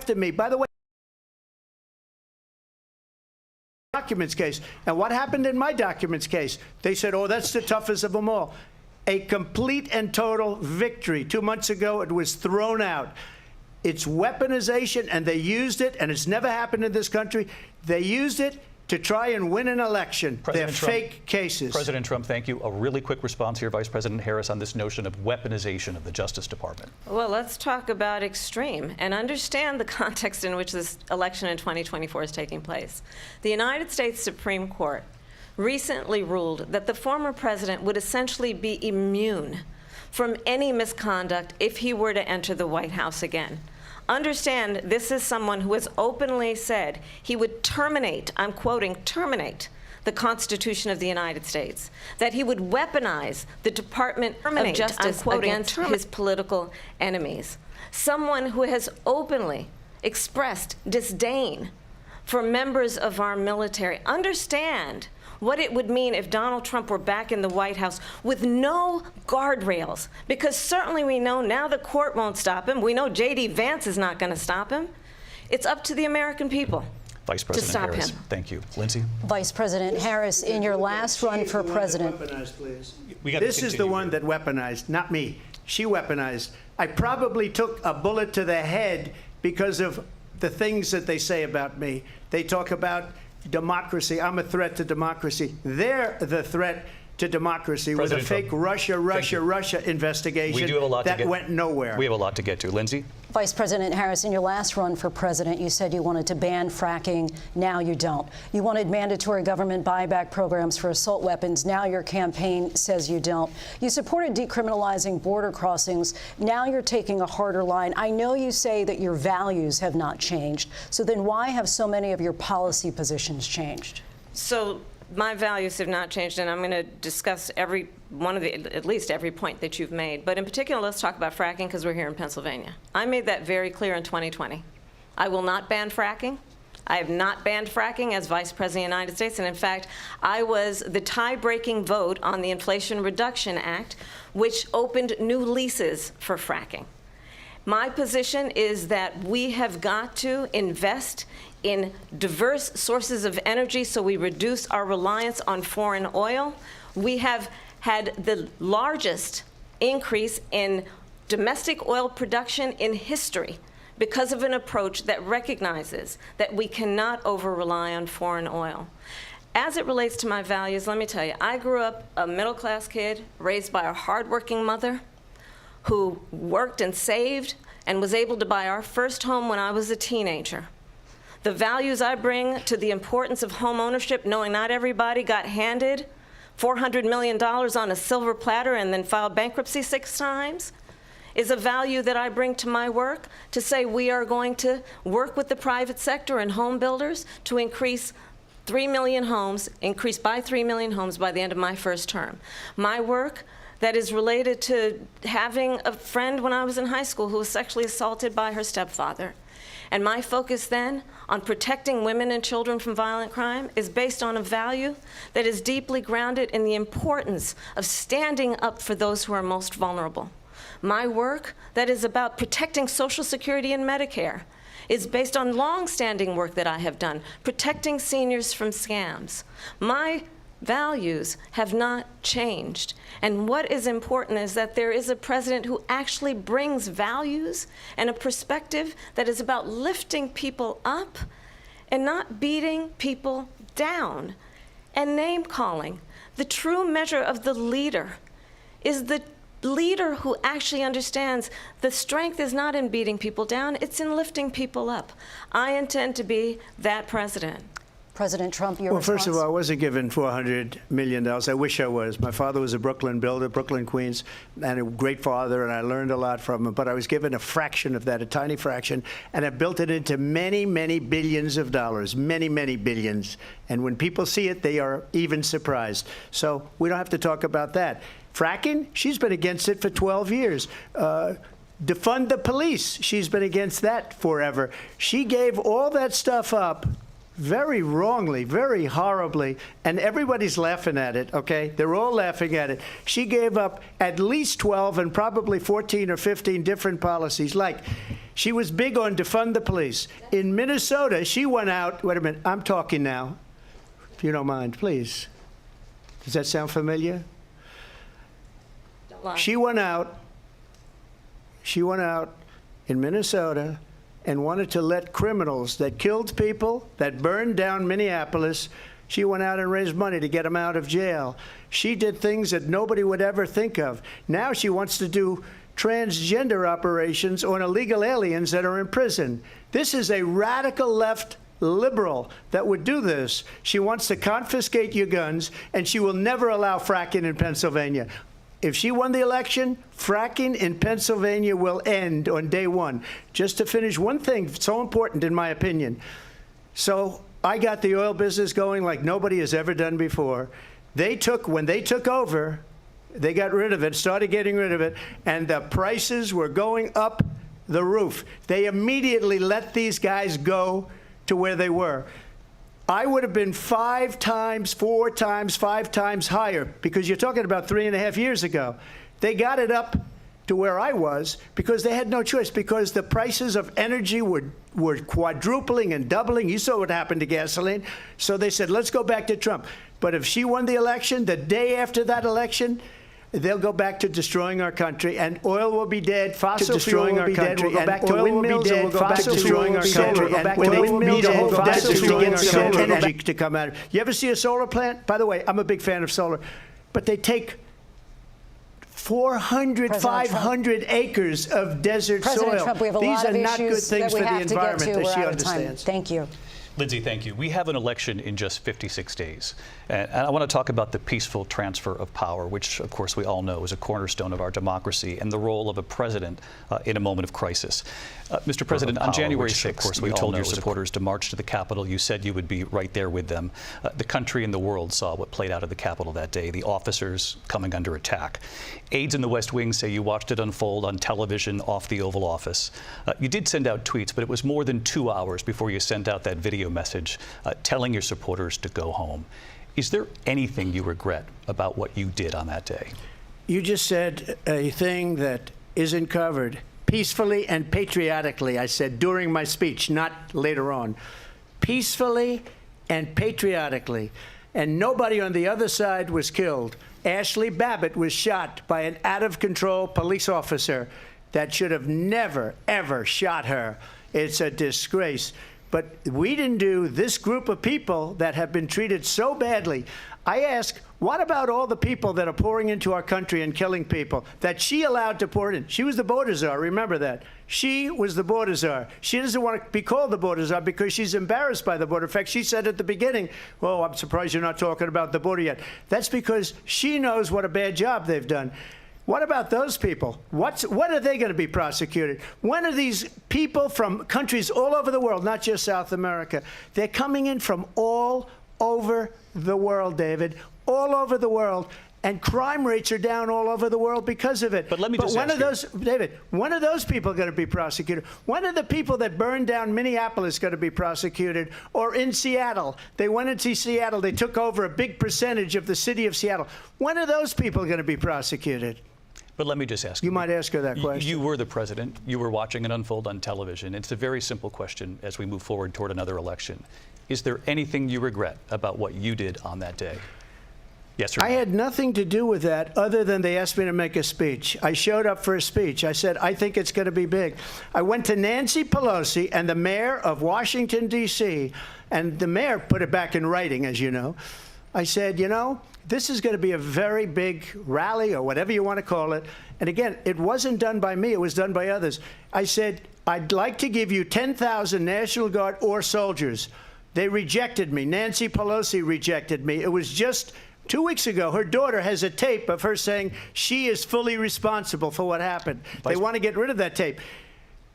after me. By the way, documents case. And what happened in my documents case? They said, oh, that's the toughest of them all. A complete and total victory. 2 months ago, it was thrown out. It's weaponization, and they used it, and it's never happened in this country. They used it to try and win an election. They're fake cases. President Trump, thank you. A really quick response here, Vice President Harris, on this notion of weaponization of the Justice Department. Well, let's talk about extreme and understand the context in which this election in 2024 is taking place. The United States Supreme Court recently ruled that the former president would essentially be immune from any misconduct if he were to enter the White House again. Understand, this is someone who has openly said he would terminate, I'm quoting, terminate the Constitution of the United States, that he would weaponize the Department of Justice against his political enemies. Someone who has openly expressed disdain for members of our military. Understand what it would mean if Donald Trump were back in the White House with no guardrails, because certainly we know now the court won't stop him. We know J.D. Vance is not going to stop him. It's up to the American people Vice President to stop Harris, him. Thank you. Lindsay? Vice President Harris, in your last run for president. This is the one that weaponized, not me. She weaponized. I probably took a bullet to the head because of the things that they say about me. They talk about democracy. I'm a threat to democracy. They're the threat to democracy with a fake Russia investigation we do have a lot that went nowhere. We have a lot to get to. Lindsay? Vice President Harris, in your last run for president, you said you wanted to ban fracking. Now you don't. You wanted mandatory government buyback programs for assault weapons. Now your campaign says you don't. You supported decriminalizing border crossings. Now you're taking a harder line. I know you say that your values have not changed. So then why have so many of your policy positions changed? So my values have not changed, and I'm going to discuss every one of at least every point that you've made. But in particular, let's talk about fracking, because we're here in Pennsylvania. I made that very clear in 2020. I will not ban fracking. I have not banned fracking as Vice President of the United States, and in fact, I was the tie-breaking vote on the Inflation Reduction Act, which opened new leases for fracking. My position is that we have got to invest in diverse sources of energy so we reduce our reliance on foreign oil. We have had the largest increase in domestic oil production in history because of an approach that recognizes that we cannot over-rely on foreign oil. As it relates to my values, let me tell you, I grew up a middle-class kid raised by a hardworking mother who worked and saved and was able to buy our first home when I was a teenager. The values I bring to the importance of home ownership, knowing not everybody got handed $400 million on a silver platter and then filed bankruptcy 6 times, is a value that I bring to my work to say we are going to work with the private sector and home builders to increase 3 million homes, increase by 3 million homes by the end of my first term. My work that is related to having a friend when I was in high school who was sexually assaulted by her stepfather. And my focus then on protecting women and children from violent crime is based on a value that is deeply grounded in the importance of standing up for those who are most vulnerable. My work that is about protecting Social Security and Medicare is based on long-standing work that I have done, protecting seniors from scams. My values have not changed. And what is important is that there is a president who actually brings values and a perspective that is about lifting people up and not beating people down and name-calling. The true measure of the leader is the leader who actually understands the strength is not in beating people down, it's in lifting people up. I intend to be that president. President Trump, your response? Well, first of all, I wasn't given $400 million. I wish I was. My father was a Brooklyn builder, Brooklyn, Queens, and a great father, and I learned a lot from him. But I was given a fraction of that, a tiny fraction, and I built it into many, many billions of dollars, many, many billions. And when people see it, they are even surprised. So we don't have to talk about that. Fracking, she's been against it for 12 years. Defund the police, she's been against that forever. She gave all that stuff up very wrongly, very horribly, and everybody's laughing at it, okay? They're all laughing at it. She gave up at least 12 and probably 14 or 15 different policies, like She was big on defund the police. In Minnesota, she went out, wait a minute, I'm talking now, if you don't mind, please. Does that sound familiar? Don't lie. She went out in Minnesota and wanted to let criminals that killed people, that burned down Minneapolis, she went out and raised money to get them out of jail. She did things that nobody would ever think of. Now she wants to do transgender operations on illegal aliens that are in prison. This is a radical left liberal that would do this. She wants to confiscate your guns, and she will never allow fracking in Pennsylvania. If she won the election, fracking in Pennsylvania will end on day one. Just to finish, one thing so important in my opinion. So I got the oil business going like nobody has ever done before. When they took over, they got rid of it, started getting rid of it, and the prices were going up the roof. They immediately let these guys go to where they were. I would have been 5 times, 4 times, 5 times higher, because you're talking about 3.5 years ago. They got it up to where I was because they had no choice, because the prices of energy were quadrupling and doubling. You saw what happened to gasoline. So they said, let's go back to Trump. But if she won the election, the day after that election, they'll go back to destroying our country, and oil will be dead. Fossil fuel will be dead. We'll go back to windmills, and we'll go back to destroying our country. And when windmills and fossil fuel to get energy to come out. You ever see a solar plant? By the way, I'm a big fan of solar, but they take 400, 500 acres of desert President soil. Trump, we have a These lot are of not good issues things that we for the have to get environment to. that We're she out of time. understands. Thank you. Lindsay, thank you. We have an election in just 56 days. And I want to talk about the peaceful transfer of power, which, of course, we all know is a cornerstone of our democracy, and the role of a president in a moment of crisis. Mr. President, on January 6th, you told your supporters to march to the Capitol. You said you would be right there with them. The country and the world saw what played out at the Capitol that day, the officers coming under attack. Aides in the West Wing say you watched it unfold on television off the Oval Office. You did send out tweets, but it was more than 2 hours before you sent out that video message telling your supporters to go home. Is there anything you regret about what you did on that day? You just said a thing that isn't covered. Peacefully and patriotically, I said during my speech, not later on. Peacefully and patriotically. And nobody on the other side was killed. Ashley Babbitt was shot by an out-of-control police officer that should have never, ever shot her. It's a disgrace. But we didn't do this group of people that have been treated so badly. I ask, what about all the people that are pouring into our country and killing people that she allowed to pour in? She was the border czar, remember that. She was the border czar. She doesn't want to be called the border czar because she's embarrassed by the border. In fact, she said at the beginning, well, I'm surprised you're not talking about the border yet. That's because she knows what a bad job they've done. What about those people? When are they going to be prosecuted? When are these people from countries all over the world, not just South America? They're coming in from all over the world, David, all over the world. And crime rates are down all over the world because of it. But let me just ask you, David, when are those people going to be prosecuted? When are the people that burned down Minneapolis going to be prosecuted? Or in Seattle? They went into Seattle. They took over a big percentage of the city of Seattle. When are those people going to be prosecuted? But let me just ask you. You might ask her that question. You were the president. You were watching it unfold on television. It's a very simple question as we move forward toward another election. Is there anything you regret about what you did on that day? Yes or no? I had nothing to do with that other than they asked me to make a speech. I showed up for a speech. I said, I think it's going to be big. I went to Nancy Pelosi and the mayor of Washington, D.C., and the mayor put it back in writing, as you know. I said, you know, this is going to be a very big rally or whatever you want to call it. And again, it wasn't done by me. It was done by others. I said, I'd like to give you 10,000 National Guard or soldiers. They rejected me. Nancy Pelosi rejected me. It was just 2 weeks ago. Her daughter has a tape of her saying she is fully responsible for what happened. They want to get rid of that tape.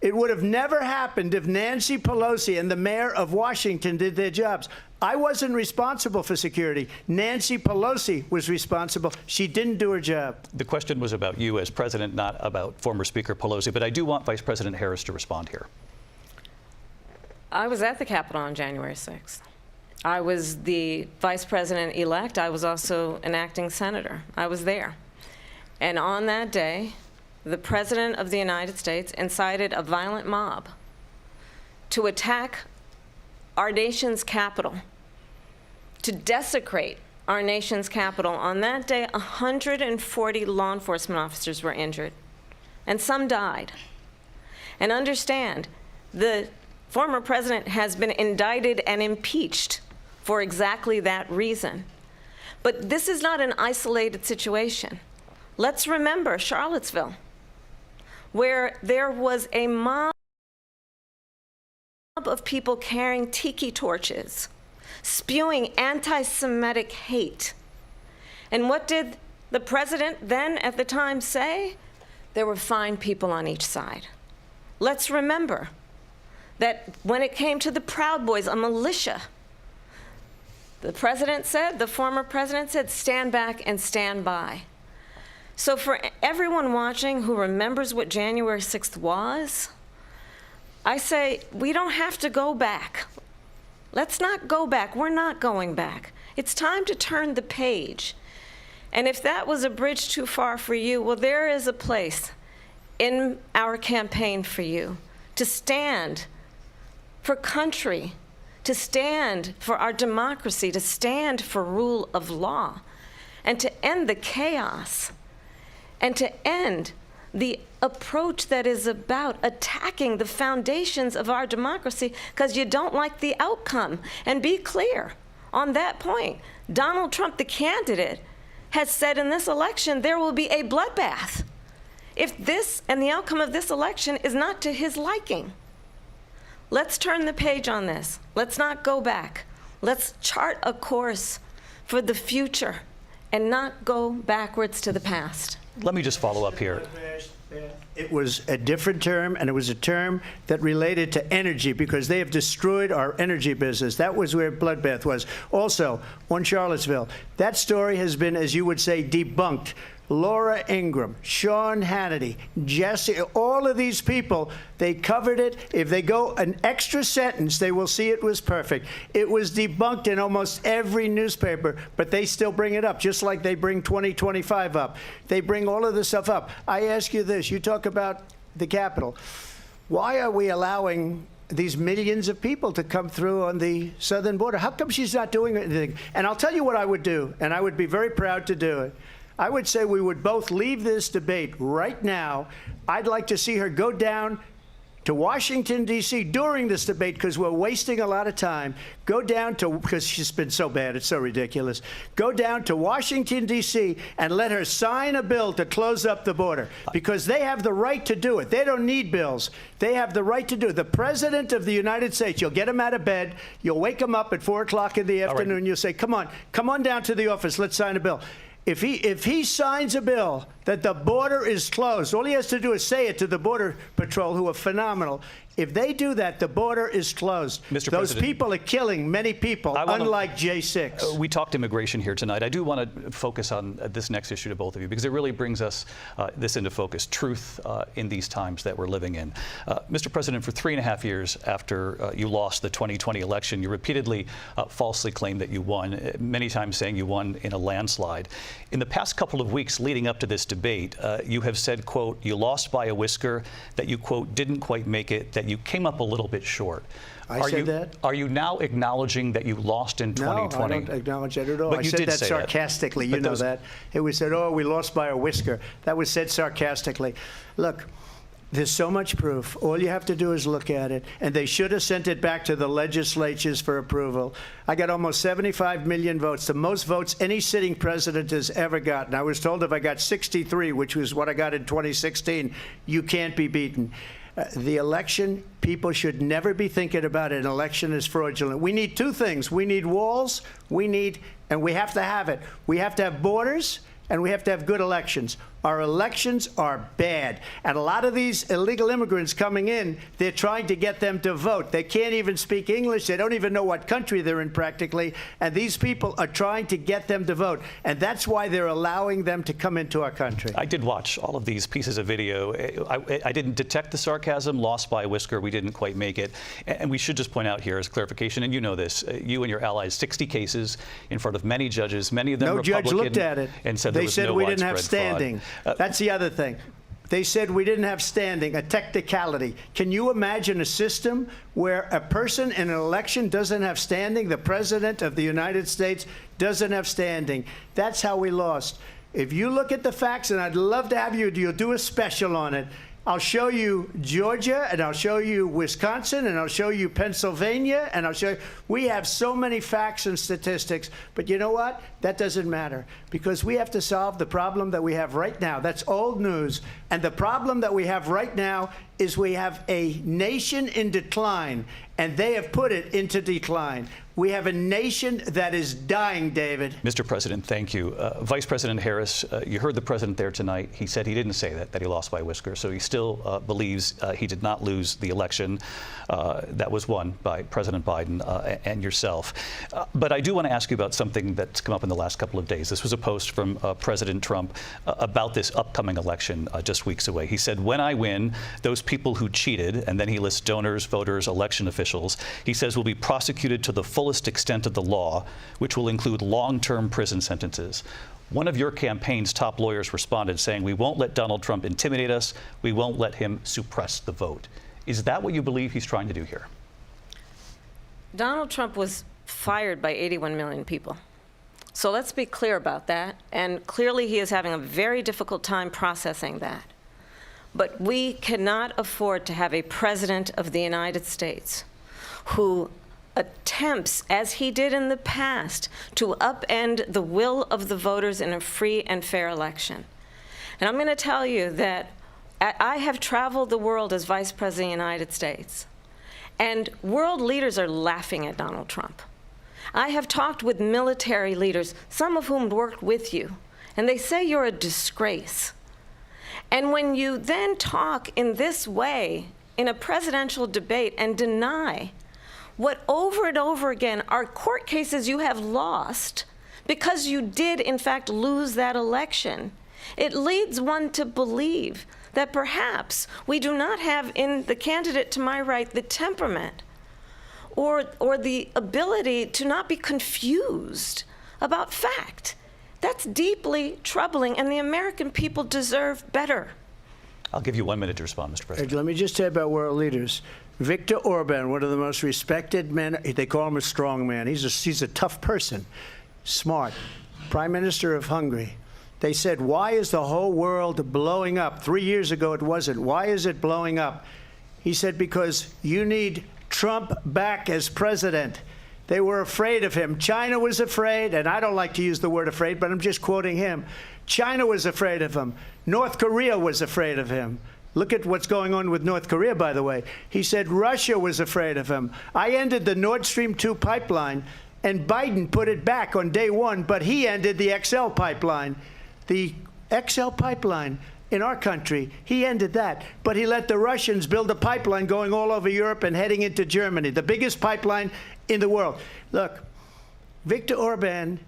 It would have never happened if Nancy Pelosi and the mayor of Washington did their jobs. I wasn't responsible for security. Nancy Pelosi was responsible. She didn't do her job. The question was about you as president, not about former Speaker Pelosi, but I do want Vice President Harris to respond here. I was at the Capitol on January 6th. I was the vice president-elect. I was also an acting senator. I was there. And on that day, the President of the United States incited a violent mob to attack our nation's capital, to desecrate our nation's capital. On that day, 140 law enforcement officers were injured, and some died. And understand, the former president has been indicted and impeached for exactly that reason. But this is not an isolated situation. Let's remember Charlottesville, where there was a mob of people carrying tiki torches, spewing anti-Semitic hate. And what did the president then at the time say? There were fine people on each side. Let's remember that when it came to the Proud Boys, a militia, the president said, the former president said, stand back and stand by. So for everyone watching who remembers what January 6th was, I say we don't have to go back. Let's not go back. We're not going back. It's time to turn the page. And if that was a bridge too far for you, well, there is a place in our campaign for you to stand for country, to stand for our democracy, to stand for rule of law, and to end the chaos, and to end the approach that is about attacking the foundations of our democracy because you don't like the outcome. And be clear on that point. Donald Trump, the candidate, has said in this election there will be a bloodbath if this and the outcome of this election is not to his liking. Let's turn the page on this. Let's not go back. Let's chart a course for the future and not go backwards to the past. Let me just follow up here. It was a different term, and it was a term that related to energy because they have destroyed our energy business. That was where bloodbath was. Also, on Charlottesville, that story has been, as you would say, debunked. Laura Ingraham, Sean Hannity, Jesse, all of these people, they covered it. If they go an extra sentence, they will see it was perfect. It was debunked in almost every newspaper, but they still bring it up, just like they bring 2025 up. They bring all of this stuff up. I ask you this. You talk about the Capitol. Why are we allowing these millions of people to come through on the southern border? How come she's not doing anything? And I'll tell you what I would do, and I would be very proud to do it. I would say we would both leave this debate right now. I'd like to see her go down to Washington, D.C. during this debate because we're wasting a lot of time. Go down to, because she's been so bad, it's so ridiculous. Go down to Washington, D.C. and let her sign a bill to close up the border because they have the right to do it. They don't need bills. They have the right to do it. The President of the United States, you'll get him out of bed. You'll wake him up at 4 o'clock in the afternoon. Right. You'll say, come on down to the office. Let's sign a bill. If he signs a bill that the border is closed, all he has to do is say it to the Border Patrol, who are phenomenal. If they do that, the border is closed. Mr. Those President, people are killing many people, unlike J6. We talked immigration here tonight. I do want to focus on this next issue to both of you because it really brings us this into focus, truth in these times that we're living in. Mr. President, for 3.5 years after you lost the 2020 election, you repeatedly falsely claimed that you won, many times saying you won in a landslide. In the past couple of weeks leading up to this debate, you have said, quote, you lost by a whisker, that you, quote, didn't quite make it, that you came up a little bit short. I said that? Are you now acknowledging that you lost in 2020? No, I don't acknowledge that at all. But I you said did that say sarcastically. That. You know that. It was said, oh, we lost by a whisker. That was said sarcastically. Look, there's so much proof. All you have to do is look at it. And they should have sent it back to the legislatures for approval. I got almost 75 million votes, the most votes any sitting president has ever gotten. I was told if I got 63, which was what I got in 2016, you can't be beaten. The election, people should never be thinking about an election as fraudulent. We need two things. We need walls, and we have to have it. We have to have borders, and we have to have good elections. Our elections are bad. And a lot of these illegal immigrants coming in, they're trying to get them to vote. They can't even speak English. They don't even know what country they're in practically. And these people are trying to get them to vote. And that's why they're allowing them to come into our country. I did watch all of these pieces of video. I didn't detect the sarcasm, lost by a whisker. We didn't quite make it. And we should just point out here as clarification, and you know this, you and your allies, 60 cases in front of many judges, many of them no Republican. Judge looked at it. And said they there was said no we didn't have widespread standing. fraud. That's the other thing. They said we didn't have standing, a technicality. Can you imagine a system where a person in an election doesn't have standing? The President of the United States doesn't have standing. That's how we lost. If you look at the facts, and I'd love to have you'll do a special on it. I'll show you Georgia, and I'll show you Wisconsin, and I'll show you Pennsylvania, and I'll show you. We have so many facts and statistics, but you know what? That doesn't matter, because we have to solve the problem that we have right now. That's old news. And the problem that we have right now is we have a nation in decline, and they have put it into decline. We have a nation that is dying, David. Mr. President, thank you. Vice President Harris, you heard the president there tonight. He said he didn't say that he lost by whisker. So he still believes he did not lose the election that was won by President Biden and yourself. But I do want to ask you about something that's come up in the last couple of days. This was a post from President Trump about this upcoming election just weeks away. He said, when I win, those people who cheated, and then he lists donors, voters, election officials, he says will be prosecuted to the fullest extent of the law, which will include long-term prison sentences. One of your campaign's top lawyers responded saying, we won't let Donald Trump intimidate us. We won't let him suppress the vote. Is that what you believe he's trying to do here? Donald Trump was fired by 81 million people. So let's be clear about that. And clearly he is having a very difficult time processing that. But we cannot afford to have a president of the United States who attempts, as he did in the past, to upend the will of the voters in a free and fair election. And I'm going to tell you that I have traveled the world as Vice President of the United States, and world leaders are laughing at Donald Trump. I have talked with military leaders, some of whom worked with you, and they say you're a disgrace. And when you then talk in this way in a presidential debate and deny what over and over again are court cases you have lost because you did, in fact, lose that election, it leads one to believe that perhaps we do not have in the candidate to my right the temperament or the ability to not be confused about fact. That's deeply troubling, and the American people deserve better. I'll give you 1 minute to respond, Mr. President. Let me just say about world leaders. Viktor Orban, one of the most respected men, they call him a strong man. He's a tough person, smart. Prime Minister of Hungary. They said, why is the whole world blowing up? 3 years ago it wasn't. Why is it blowing up? He said, because you need Trump back as president. They were afraid of him. China was afraid, and I don't like to use the word afraid, but I'm just quoting him. China was afraid of him. North Korea was afraid of him. Look at what's going on with North Korea, by the way. He said Russia was afraid of him. I ended the Nord Stream 2 pipeline, and Biden put it back on day one, but he ended the XL pipeline. The XL pipeline in our country, he ended that. But he let the Russians build a pipeline going all over Europe and heading into Germany, the biggest pipeline in the world. Look, Viktor Orban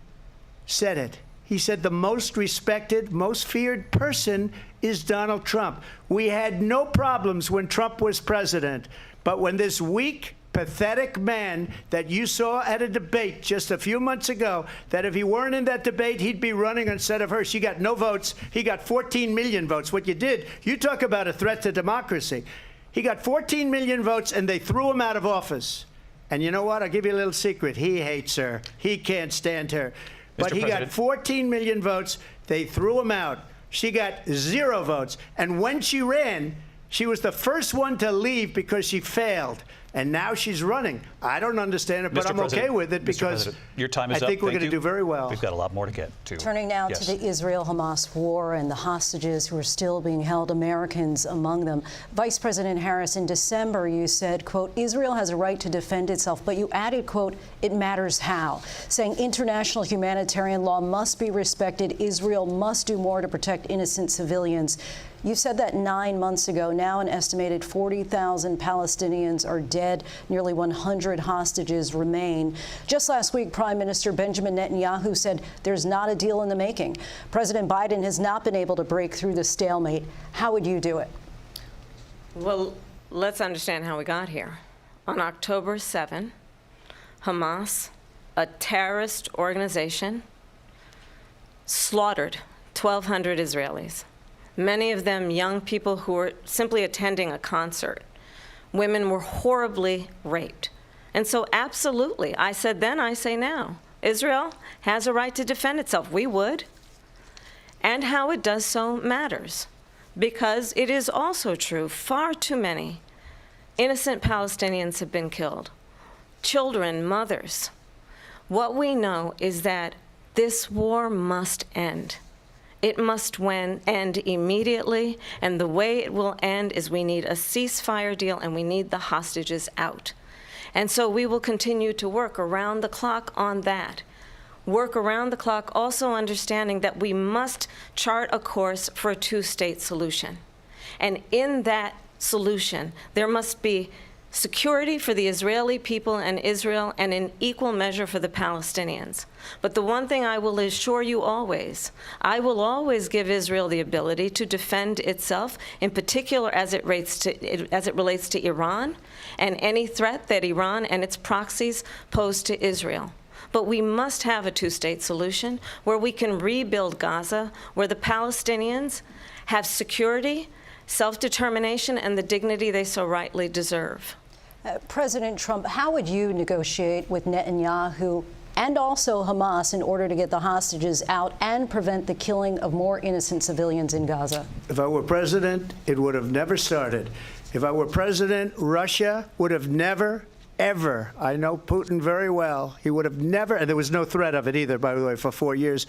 said it. He said the most respected, most feared person is Donald Trump. We had no problems when Trump was president, but when this weak, pathetic man that you saw at a debate just a few months ago, that if he weren't in that debate, he'd be running instead of her. She got no votes. He got 14 million votes. What you did, you talk about a threat to democracy. He got 14 million votes, and they threw him out of office. And you know what? I'll give you a little secret. He hates her. He can't stand her. But he got 14 million votes. They threw him out. She got 0 votes. And when she ran, she was the first one to leave because she failed. And now she's running. I don't understand it, but I'm okay with it because your time is I think up. we're Thank going to you. do very well. We've got a lot more to get to. Turning now to the Israel-Hamas war and the hostages who are still being held, Americans among them. Vice President Harris, in December, you said, quote, Israel has a right to defend itself, but you added, quote, it matters how, saying international humanitarian law must be respected. Israel must do more to protect innocent civilians. You said that 9 months ago. Now an estimated 40,000 Palestinians are dead. Nearly 100 hostages remain. Just last week, Prime Minister Benjamin Netanyahu said there's not a deal in the making. President Biden has not been able to break through the stalemate. How would you do it? Well, let's understand how we got here. On October 7, Hamas, a terrorist organization, slaughtered 1,200 Israelis. many of them young people who were simply attending a concert. Women were horribly raped. And so absolutely, I said then, I say now, Israel has a right to defend itself. We would. And how it does so matters, because it is also true, far too many innocent Palestinians have been killed. Children, mothers. What we know is that this war must end. It must end immediately, and the way it will end is we need a ceasefire deal and we need the hostages out. And so we will continue to work around the clock on that. Work around the clock, also understanding that we must chart a course for a two-state solution. And in that solution, there must be security for the Israeli people and Israel, and in equal measure for the Palestinians. But the one thing I will assure you always, I will always give Israel the ability to defend itself, in particular as it relates to Iran and any threat that Iran and its proxies pose to Israel. But we must have a two-state solution where we can rebuild Gaza, where the Palestinians have security, self-determination, and the dignity they so rightly deserve. President Trump, how would you negotiate with Netanyahu and also Hamas in order to get the hostages out and prevent the killing of more innocent civilians in Gaza? If I were president, it would have never started. If I were president, Russia would have never, ever, I know Putin very well, he would have never, and there was no threat of it either, by the way, for 4 years,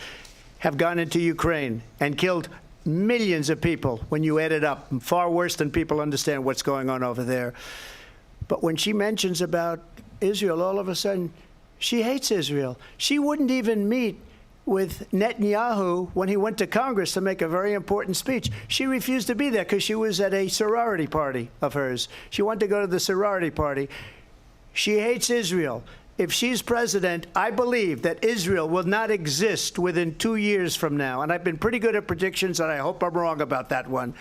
have gone into Ukraine and killed millions of people when you add it up, far worse than people understand what's going on over there. But when she mentions about Israel, all of a sudden, she hates Israel. She wouldn't even meet with Netanyahu when he went to Congress to make a very important speech. She refused to be there because she was at a sorority party of hers. She wanted to go to the sorority party. She hates Israel. If she's president, I believe that Israel will not exist within 2 years from now. And I've been pretty good at predictions, and I hope I'm wrong about that one.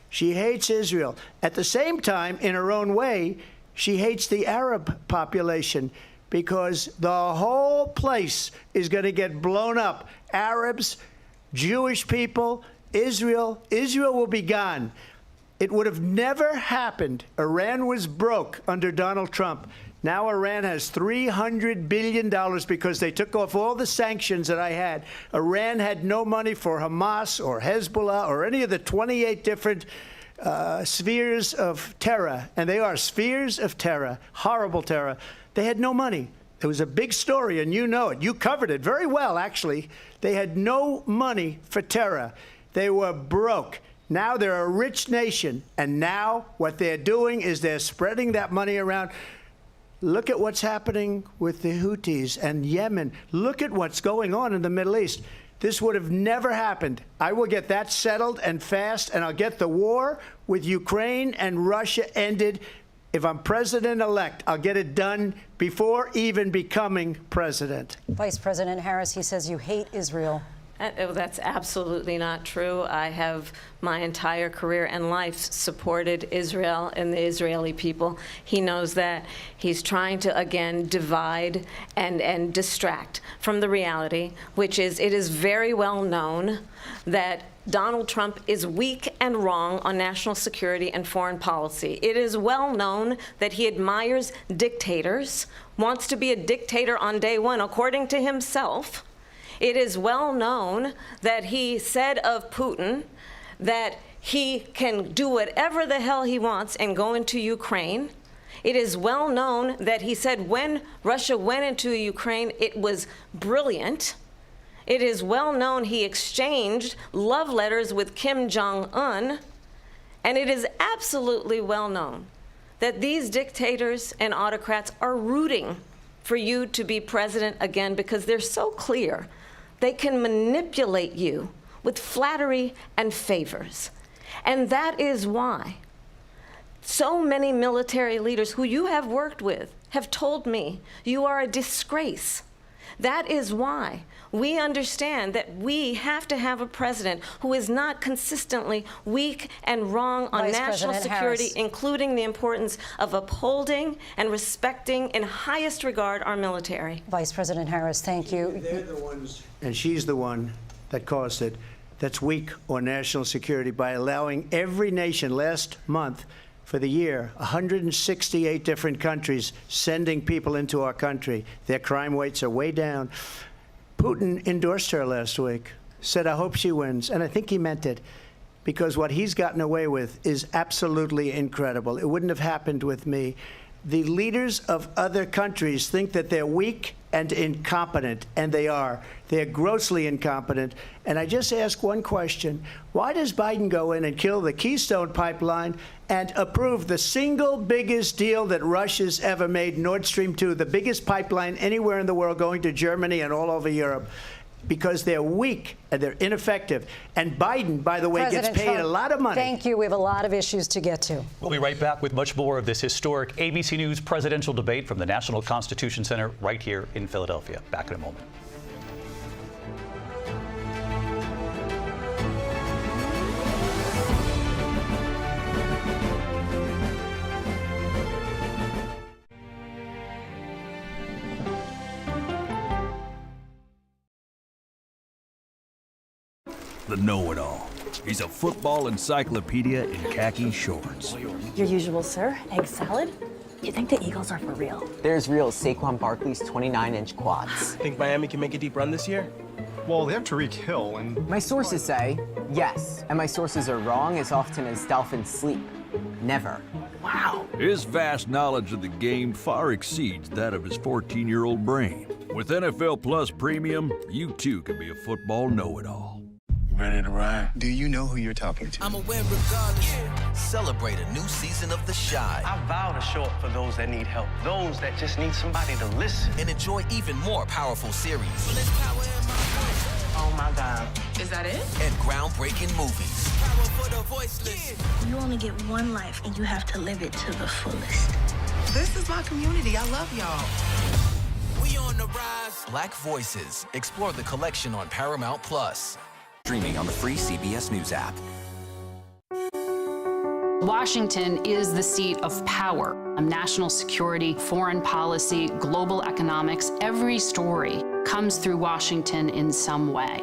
She hates Israel. At the same time, in her own way, she hates the Arab population because the whole place is going to get blown up. Arabs, Jewish people, Israel will be gone. It would have never happened. Iran was broke under Donald Trump. Now Iran has $300 billion because they took off all the sanctions that I had. Iran had no money for Hamas or Hezbollah or any of the 28 different spheres of terror, and they are spheres of terror, horrible terror. They had no money. It was a big story, and you know it. You covered it very well, actually. They had no money for terror. They were broke. Now they're a rich nation, and now what they're doing is they're spreading that money around. Look at what's happening with the Houthis and Yemen. Look at what's going on in the Middle East. This would have never happened. I will get that settled and fast, and I'll get the war with Ukraine and Russia ended. If I'm president-elect, I'll get it done before even becoming president. Vice President Harris, he says you hate Israel. That's absolutely not true. I have my entire career and life supported Israel and the Israeli people. He knows that. He's trying to, again, divide and distract from the reality, which is it is very well known that Donald Trump is weak and wrong on national security and foreign policy. It is well known that he admires dictators, wants to be a dictator on day one, according to himself. It is well known that he said of Putin that he can do whatever the hell he wants and go into Ukraine. It is well known that he said when Russia went into Ukraine, it was brilliant. It is well known he exchanged love letters with Kim Jong-un. And it is absolutely well known that these dictators and autocrats are rooting for you to be president again because they're so clear. They can manipulate you with flattery and favors. And that is why so many military leaders who you have worked with have told me you are a disgrace. That is why we understand that we have to have a president who is not consistently weak and wrong on national security, including the importance of upholding and respecting in highest regard our military. Vice President Harris, thank you. They're the ones, and she's the one that caused it. that's weak on national security by allowing every nation last month for the year, 168 different countries sending people into our country. Their crime rates are way down. Putin endorsed her last week, said, I hope she wins. And I think he meant it, because what he's gotten away with is absolutely incredible. It wouldn't have happened with me. The leaders of other countries think that they're weak and incompetent, and they are. They're grossly incompetent. And I just ask one question. Why does Biden go in and kill the Keystone Pipeline and approve the single biggest deal that Russia's ever made, Nord Stream 2, the biggest pipeline anywhere in the world going to Germany and all over Europe? Because they're weak and they're ineffective. And Biden, by the way, President gets paid Trump, a lot of money. Thank you. We have a lot of issues to get to. We'll be right back with much more of this historic ABC News presidential debate from the National Constitution Center right here in Philadelphia. Back in a moment. The know-it-all. He's a football encyclopedia in khaki shorts. Your usual, sir. Egg salad? You think the Eagles are for real? There's real Saquon Barkley's 29-inch quads. Think Miami can make a deep run this year? Well, they have Tariq Hill and... My sources say yes, and my sources are wrong as often as dolphins sleep. Never. Wow. His vast knowledge of the game far exceeds that of his 14-year-old brain. With NFL Plus Premium, you too can be a football know-it-all. Ready to ride? Do you know who you're talking to? I'm a win regardless. Celebrate a new season of The Chi. I vow to show up for those that need help, those that just need somebody to listen. And enjoy even more powerful series. Oh my God. Is that it? And groundbreaking movies. Power for the voiceless. You only get one life and you have to live it to the fullest. This is my community. I love y'all. We on the rise. Black Voices. Explore the collection on Paramount Plus. Streaming on the free CBS News app. Washington is the seat of power. National security, foreign policy, global economics, every story comes through Washington in some way.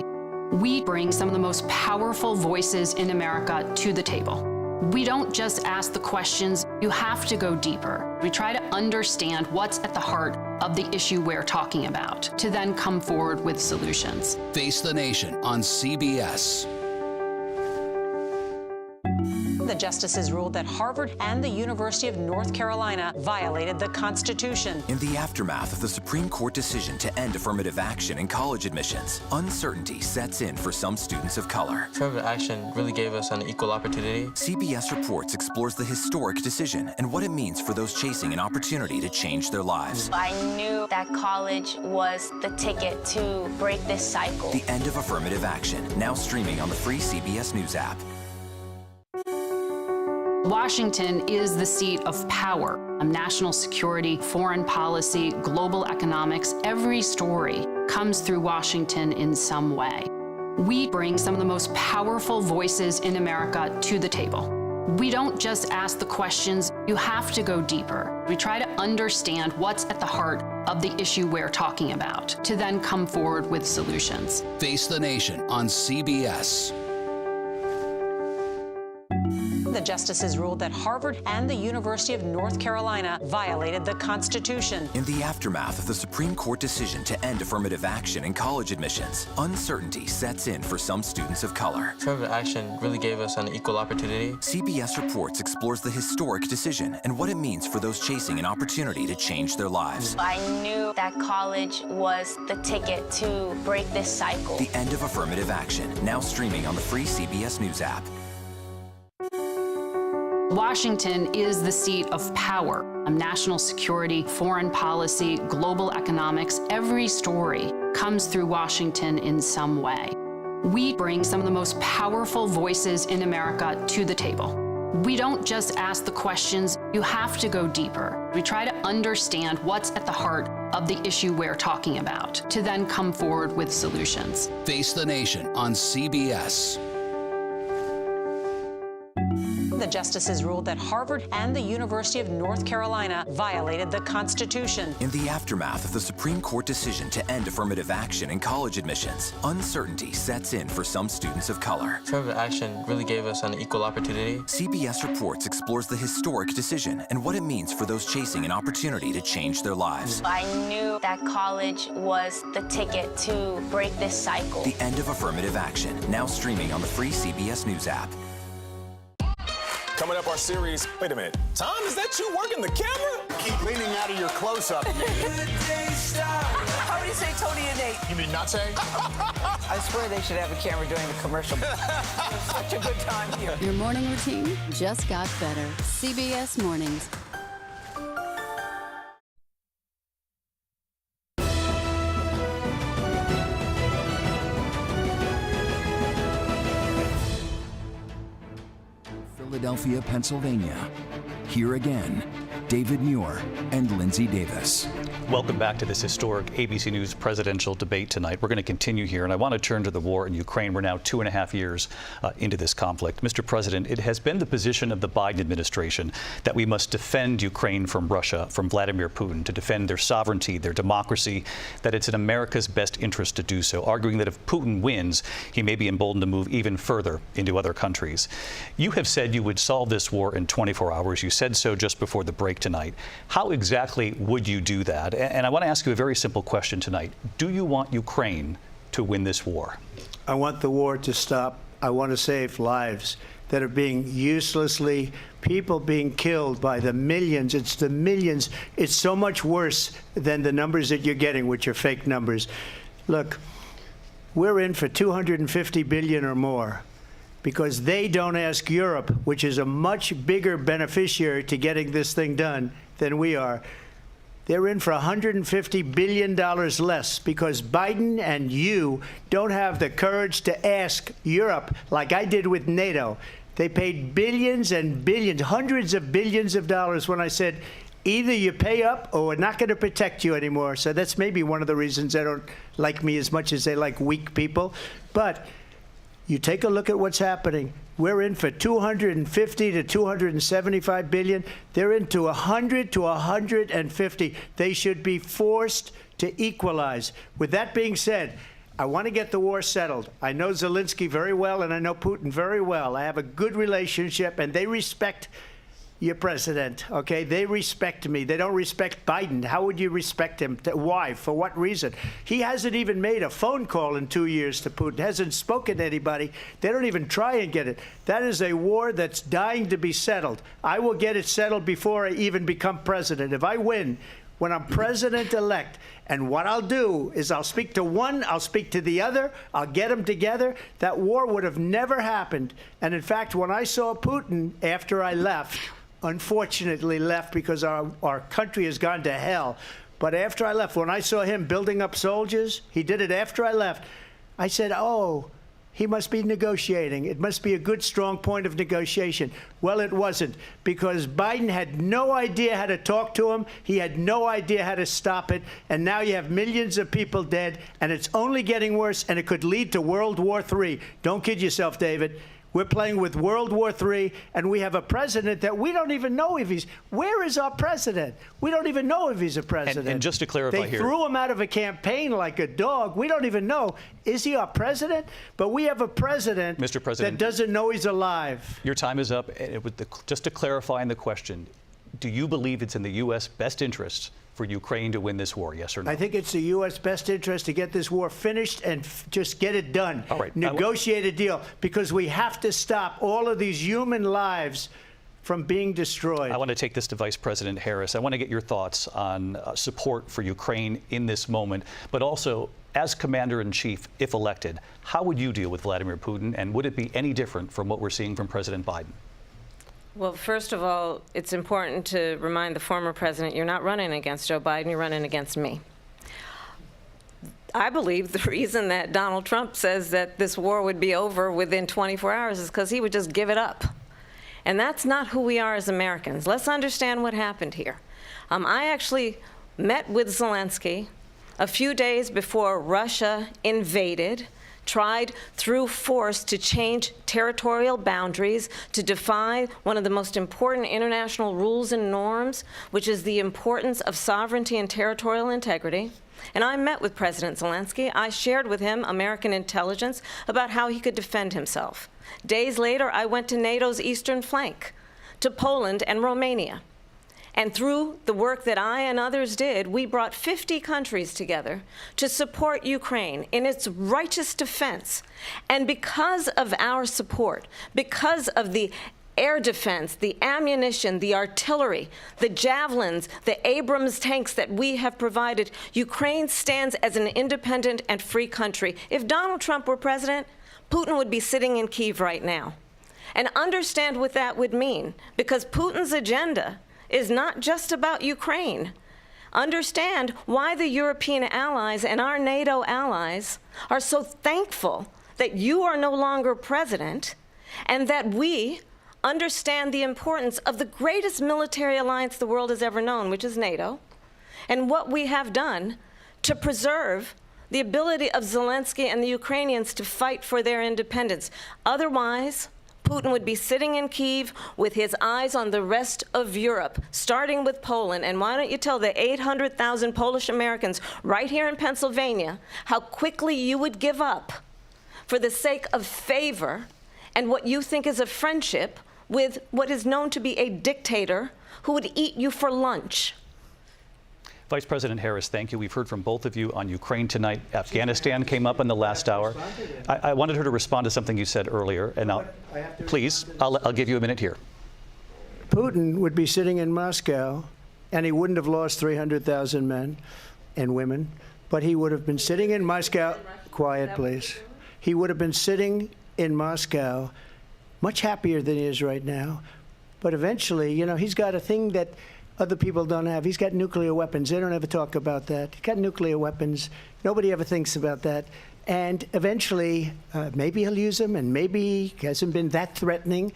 We bring some of the most powerful voices in America to the table. We don't just ask the questions, you have to go deeper. We try to understand what's at the heart of the issue we're talking about, to then come forward with solutions. Face the Nation on CBS. The justices ruled that Harvard and the University of North Carolina violated the Constitution. In the aftermath of the Supreme Court decision to end affirmative action in college admissions, uncertainty sets in for some students of color. Affirmative action really gave us an equal opportunity. CBS Reports explores the historic decision and what it means for those chasing an opportunity to change their lives. I knew that college was the ticket to break this cycle. The end of affirmative action, now streaming on the free CBS News app. Washington is the seat of power. National security, foreign policy, global economics, every story comes through Washington in some way. We bring some of the most powerful voices in America to the table. We don't just ask the questions, you have to go deeper. We try to understand what's at the heart of the issue we're talking about, to then come forward with solutions. Face the Nation on CBS. The justices ruled that Harvard and the University of North Carolina violated the Constitution. In the aftermath of the Supreme Court decision to end affirmative action in college admissions, uncertainty sets in for some students of color. Affirmative action really gave us an equal opportunity. CBS Reports explores the historic decision and what it means for those chasing an opportunity to change their lives. I knew that college was the ticket to break this cycle. The end of affirmative action, now streaming on the free CBS News app. Washington is the seat of power. National security, foreign policy, global economics, every story comes through Washington in some way. We bring some of the most powerful voices in America to the table. We don't just ask the questions, you have to go deeper. We try to understand what's at the heart of the issue we're talking about, to then come forward with solutions. Face the Nation on CBS. the justices ruled that Harvard and the University of North Carolina violated the Constitution. In the aftermath of the Supreme Court decision to end affirmative action in college admissions, uncertainty sets in for some students of color. Affirmative action really gave us an equal opportunity. CBS Reports explores the historic decision and what it means for those chasing an opportunity to change their lives. I knew that college was the ticket to break this cycle. The end of affirmative action, now streaming on the free CBS News app. Coming up, our series. Wait a minute. Tom, is that you working the camera? Keep leaning out of your close-up. How do you say Tony and Nate? You mean not say? I swear they should have a camera during the commercial. It was such a good time here. Your morning routine just got better. CBS Mornings. Philadelphia, Pennsylvania. Here again, David Muir and Lindsay Davis. Welcome back to this historic ABC News presidential debate tonight. We're going to continue here, and I want to turn to the war in Ukraine. We're now 2.5 years into this conflict. Mr. President, it has been the position of the Biden administration that we must defend Ukraine from Russia, from Vladimir Putin, to defend their sovereignty, their democracy, that it's in America's best interest to do so, arguing that if Putin wins, he may be emboldened to move even further into other countries. You have said you would solve this war in 24 hours. You said so just before the break tonight. How exactly would you do that? And I want to ask you a very simple question tonight. Do you want Ukraine to win this war? I want the war to stop. I want to save lives that are being uselessly, people being killed by the millions. It's the millions. It's so much worse than the numbers that you're getting, which are fake numbers. Look, we're in for 250 billion or more, because they don't ask Europe, which is a much bigger beneficiary to getting this thing done than we are. They're in for $150 billion less because Biden and you don't have the courage to ask Europe like I did with NATO. They paid billions and billions, hundreds of billions of dollars when I said, either you pay up or we're not going to protect you anymore. So that's maybe one of the reasons they don't like me as much as they like weak people. But you take a look at what's happening. We're in for 250 to 275 billion. They're into 100 to 150. They should be forced to equalize. With that being said, I want to get the war settled. I know Zelensky very well, and I know Putin very well. I have a good relationship, and they respect your president, okay? They respect me. They don't respect Biden. How would you respect him? Why? For what reason? He hasn't even made a phone call in 2 years to Putin, hasn't spoken to anybody. They don't even try and get it. That is a war that's dying to be settled. I will get it settled before I even become president. If I win, when I'm president-elect, and what I'll do is I'll speak to one, I'll speak to the other, I'll get them together. That war would have never happened. And in fact, when I saw Putin after I left, unfortunately left because our country has gone to hell. But after I left, when I saw him building up soldiers, he did it after I left, I said, oh, he must be negotiating. It must be a good, strong point of negotiation. Well, it wasn't, because Biden had no idea how to talk to him. He had no idea how to stop it. And now you have millions of people dead, and it's only getting worse, and it could lead to World War III. Don't kid yourself, David. We're playing with World War III, and we have a president that we don't even know if he's... Where is our president? We don't even know if he's a president. And just to clarify they here... They threw him out of a campaign like a dog. We don't even know. Is he our president? But we have a president, Mr. President, that doesn't know he's alive. Your time is up. Just to clarify in the question, do you believe it's in the U.S. best interest for Ukraine to win this war, yes or no? I think it's the U.S. best interest to get this war finished and just get it done. All right. Negotiate a deal, because we have to stop all of these human lives from being destroyed. I want to take this to Vice President Harris. I want to get your thoughts on support for Ukraine in this moment, but also, as Commander-in-Chief, if elected, how would you deal with Vladimir Putin, and would it be any different from what we're seeing from President Biden? Well, first of all, it's important to remind the former president you're not running against Joe Biden, you're running against me. I believe the reason that Donald Trump says that this war would be over within 24 hours is because he would just give it up. And that's not who we are as Americans. Let's understand what happened here. I actually met with Zelensky a few days before Russia invaded, tried through force to change territorial boundaries, to defy one of the most important international rules and norms, which is the importance of sovereignty and territorial integrity. And I met with President Zelensky. I shared with him American intelligence about how he could defend himself. Days later, I went to NATO's eastern flank, to Poland and Romania. And through the work that I and others did, we brought 50 countries together to support Ukraine in its righteous defense. And because of our support, because of the air defense, the ammunition, the artillery, the javelins, the Abrams tanks that we have provided, Ukraine stands as an independent and free country. If Donald Trump were president, Putin would be sitting in Kyiv right now. And understand what that would mean, because Putin's agenda is not just about Ukraine. Understand why the European allies and our NATO allies are so thankful that you are no longer president, and that we understand the importance of the greatest military alliance the world has ever known, which is NATO, and what we have done to preserve the ability of Zelensky and the Ukrainians to fight for their independence. Otherwise, Putin would be sitting in Kyiv with his eyes on the rest of Europe, starting with Poland. And why don't you tell the 800,000 Polish Americans right here in Pennsylvania how quickly you would give up for the sake of favor and what you think is a friendship with what is known to be a dictator who would eat you for lunch. Vice President Harris, thank you. We've heard from both of you on Ukraine tonight. Afghanistan came up in the last hour. I wanted her to respond to something you said earlier, and please, I'll give you a minute here. Putin would be sitting in Moscow, and he wouldn't have lost 300,000 men and women, but he would have been sitting in Moscow. Quiet, please. He would have been sitting in Moscow much happier than he is right now. But eventually, you know, he's got a thing that other people don't have. He's got nuclear weapons. They don't ever talk about that. He's got nuclear weapons. Nobody ever thinks about that. And eventually, maybe he'll use them, and maybe he hasn't been that threatening.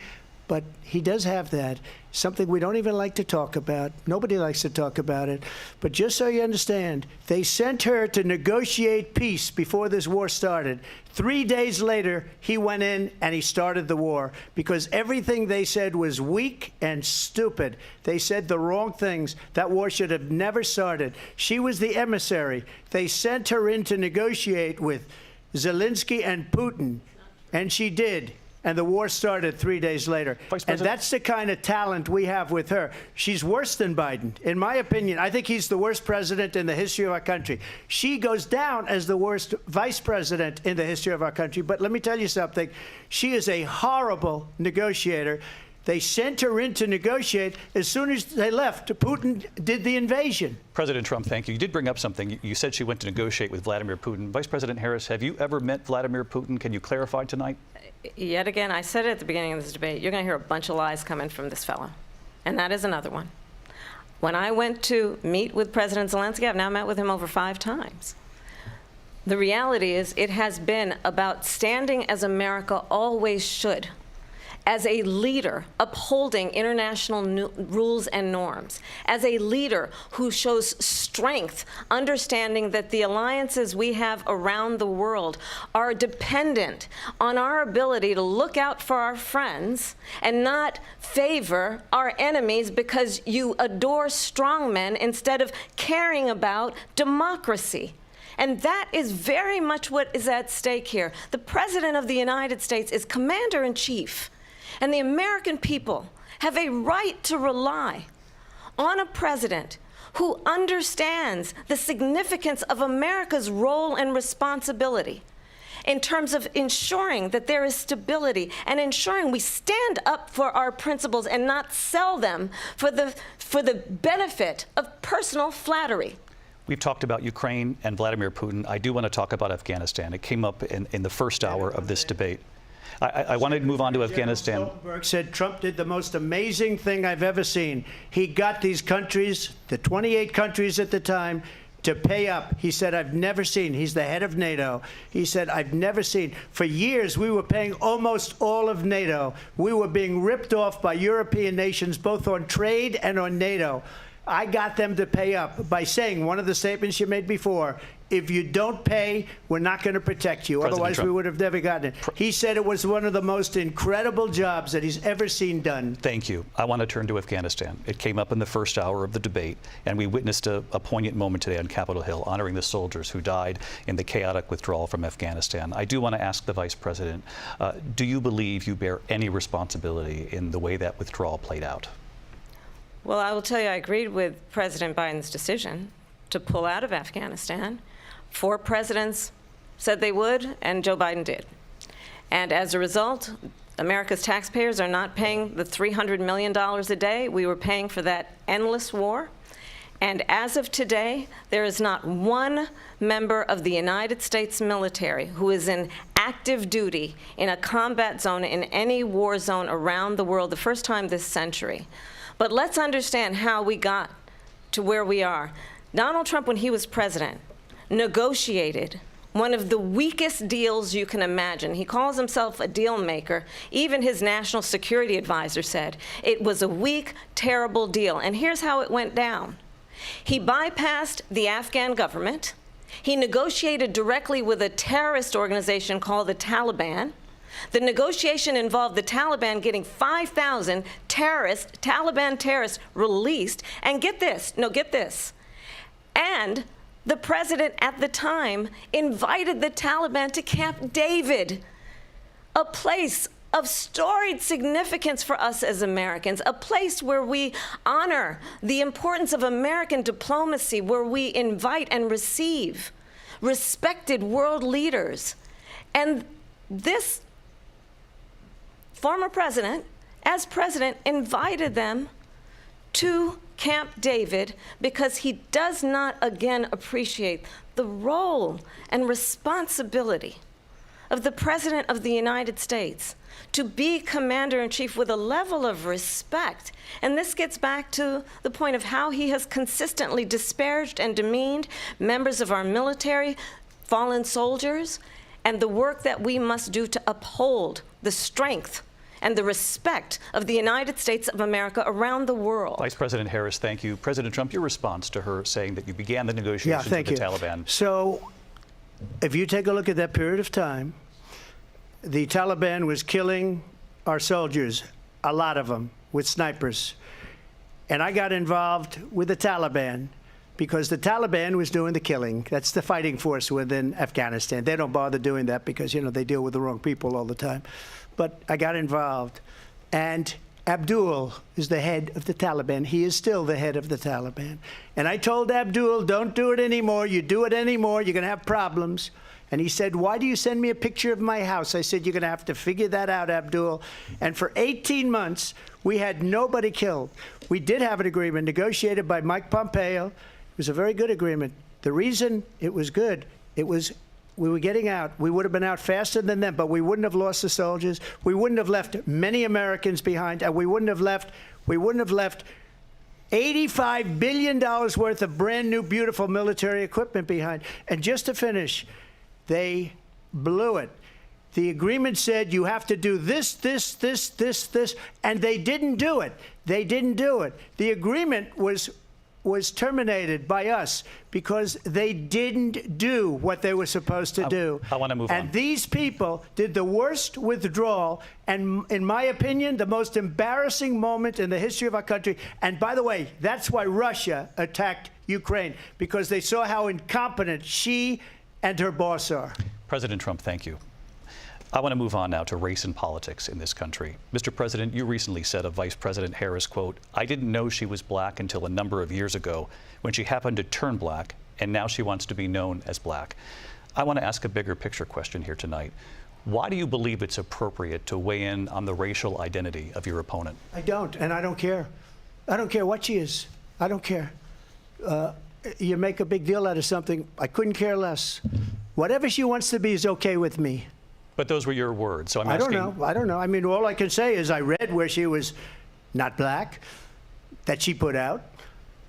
But he does have that, something we don't even like to talk about. Nobody likes to talk about it. But just so you understand, they sent her to negotiate peace before this war started. 3 days later, he went in and he started the war because everything they said was weak and stupid. They said the wrong things. That war should have never started. She was the emissary. They sent her in to negotiate with Zelensky and Putin, and she did. And the war started 3 days later. And that's the kind of talent we have with her. She's worse than Biden. In my opinion, I think he's the worst president in the history of our country. She goes down as the worst vice president in the history of our country. But let me tell you something. She is a horrible negotiator. They sent her in to negotiate. As soon as they left, Putin did the invasion. President Trump, thank you. You did bring up something. You said she went to negotiate with Vladimir Putin. Vice President Harris, have you ever met Vladimir Putin? Can you clarify tonight? Yet again, I said it at the beginning of this debate, you're going to hear a bunch of lies coming from this fellow. And that is another one. When I went to meet with President Zelensky, I've now met with him over 5 times. The reality is it has been about standing as America always should, as a leader upholding international rules and norms, as a leader who shows strength, understanding that the alliances we have around the world are dependent on our ability to look out for our friends and not favor our enemies because you adore strongmen instead of caring about democracy. And that is very much what is at stake here. The President of the United States is commander-in-chief. And the American people have a right to rely on a president who understands the significance of America's role and responsibility in terms of ensuring that there is stability and ensuring we stand up for our principles and not sell them for the benefit of personal flattery. We've talked about Ukraine and Vladimir Putin. I do want to talk about Afghanistan. It came up in the first hour of this debate. I wanted to move on to Afghanistan. Stoltenberg said Trump did the most amazing thing I've ever seen. He got these countries, the 28 countries at the time, to pay up. He said, I've never seen. He's the head of NATO. He said, I've never seen. For years, we were paying almost all of NATO. We were being ripped off by European nations, both on trade and on NATO. I got them to pay up by saying one of the statements you made before, if you don't pay, we're not going to protect you. President Otherwise, Trump. we would have never gotten it. He said it was one of the most incredible jobs that he's ever seen done. Thank you. I want to turn to Afghanistan. It came up in the first hour of the debate, and we witnessed a poignant moment today on Capitol Hill, honoring the soldiers who died in the chaotic withdrawal from Afghanistan. I do want to ask the Vice President, do you believe you bear any responsibility in the way that withdrawal played out? Well, I will tell you, I agreed with President Biden's decision to pull out of Afghanistan. 4 presidents said they would, and Joe Biden did. And as a result, America's taxpayers are not paying the $300 million a day we were paying for that endless war. And as of today, there is not one member of the United States military who is in active duty in a combat zone in any war zone around the world, the first time this century. But let's understand how we got to where we are. Donald Trump, when he was president, negotiated one of the weakest deals you can imagine. He calls himself a deal maker. Even his national security advisor said it was a weak, terrible deal. And here's how it went down. He bypassed the Afghan government. He negotiated directly with a terrorist organization called the Taliban. The negotiation involved the Taliban getting 5,000 Taliban terrorists released. And get this, and the president at the time invited the Taliban to Camp David, a place of storied significance for us as Americans, a place where we honor the importance of American diplomacy, where we invite and receive respected world leaders. And this former president, as president, invited them to Camp David because he does not again appreciate the role and responsibility of the President of the United States to be commander-in-chief with a level of respect. And this gets back to the point of how he has consistently disparaged and demeaned members of our military, fallen soldiers, and the work that we must do to uphold the strength and the respect of the United States of America around the world. Vice President Harris, thank you. President Trump, your response to her saying that you began the negotiations with the Taliban. So if you take a look at that period of time, the Taliban was killing our soldiers, a lot of them, with snipers. And I got involved with the Taliban because the Taliban was doing the killing. That's the fighting force within Afghanistan. They don't bother doing that because, you know, they deal with the wrong people all the time. But I got involved. And Abdul is the head of the Taliban. He is still the head of the Taliban. And I told Abdul, don't do it anymore. You do it anymore, you're going to have problems. And he said, why do you send me a picture of my house? I said, you're going to have to figure that out, Abdul. And for 18 months, we had nobody killed. We did have an agreement negotiated by Mike Pompeo. It was a very good agreement. The reason it was good, it was we were getting out. We would have been out faster than them, but we wouldn't have lost the soldiers. We wouldn't have left many Americans behind, and we wouldn't have left $85 billion worth of brand new, beautiful military equipment behind. And just to finish, they blew it. The agreement said you have to do this, and they didn't do it. They didn't do it. The agreement was terminated by us because they didn't do what they were supposed to do. I want to move on. And these people did the worst withdrawal, and in my opinion, the most embarrassing moment in the history of our country. And by the way, that's why Russia attacked Ukraine, because they saw how incompetent she and her boss are. President Trump, thank you. I want to move on now to race and politics in this country. Mr. President, you recently said of Vice President Harris, quote, I didn't know she was black until a number of years ago when she happened to turn black, and now she wants to be known as black. I want to ask a bigger picture question here tonight. Why do you believe it's appropriate to weigh in on the racial identity of your opponent? I don't, and I don't care. I don't care what she is. I don't care. You make a big deal out of something. I couldn't care less. Whatever she wants to be is okay with me. But those were your words, so I'm asking. I don't know. I mean, all I can say is I read where she was not black, that she put out,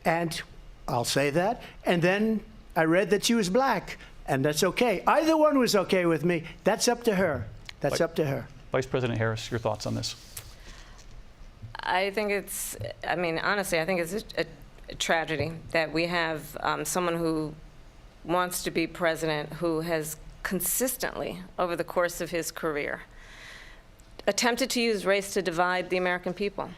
and I'll say that. And then I read that she was black, and that's okay. Either one was okay with me. That's up to her. That's up to her. Vice President Harris, your thoughts on this? I think it's, I mean, honestly, I think it's tragedy that we have someone who wants to be president who has consistently, over the course of his career, attempted to use race to divide the American people.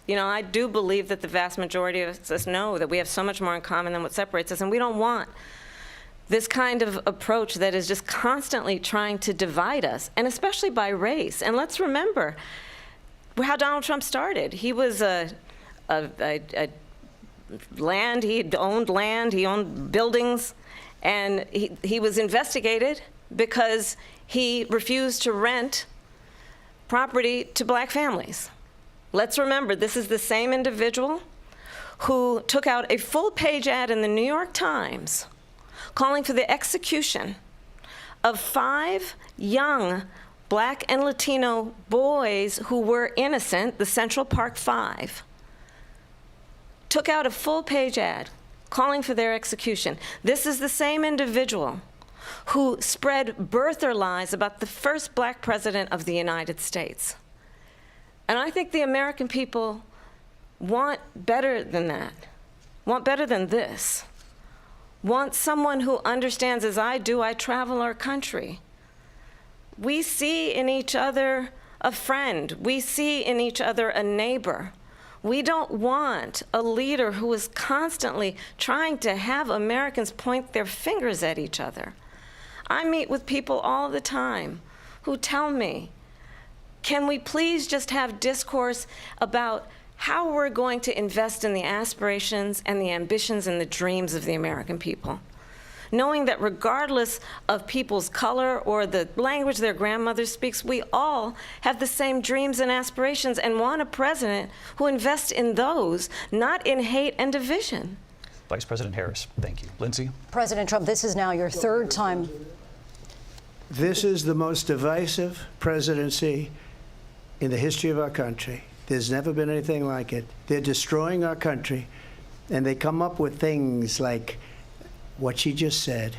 You know, I do believe that the vast majority of us know that we have so much more in common than what separates us, and we don't want this kind of approach that is just constantly trying to divide us, and especially by race. And let's remember how Donald Trump started. He was land, he owned buildings, and he was investigated because he refused to rent property to black families. Let's remember, this is the same individual who took out a full-page ad in the New York Times calling for the execution of 5 young black and Latino boys who were innocent, the Central Park 5. Took out a full-page ad calling for their execution. This is the same individual who spread birther lies about the first black president of the United States. And I think the American people want better than that, want better than this, want someone who understands, as I do, I travel our country. We see in each other a friend. We see in each other a neighbor. We don't want a leader who is constantly trying to have Americans point their fingers at each other. I meet with people all the time who tell me, can we please just have discourse about how we're going to invest in the aspirations and the ambitions and the dreams of the American people? Knowing that regardless of people's color or the language their grandmother speaks, we all have the same dreams and aspirations and want a president who invests in those, not in hate and division. Vice President Harris, thank you. Lindsay? President Trump, this is now your 3rd time. This is the most divisive presidency in the history of our country. There's never been anything like it. They're destroying our country, and they come up with things like what she just said.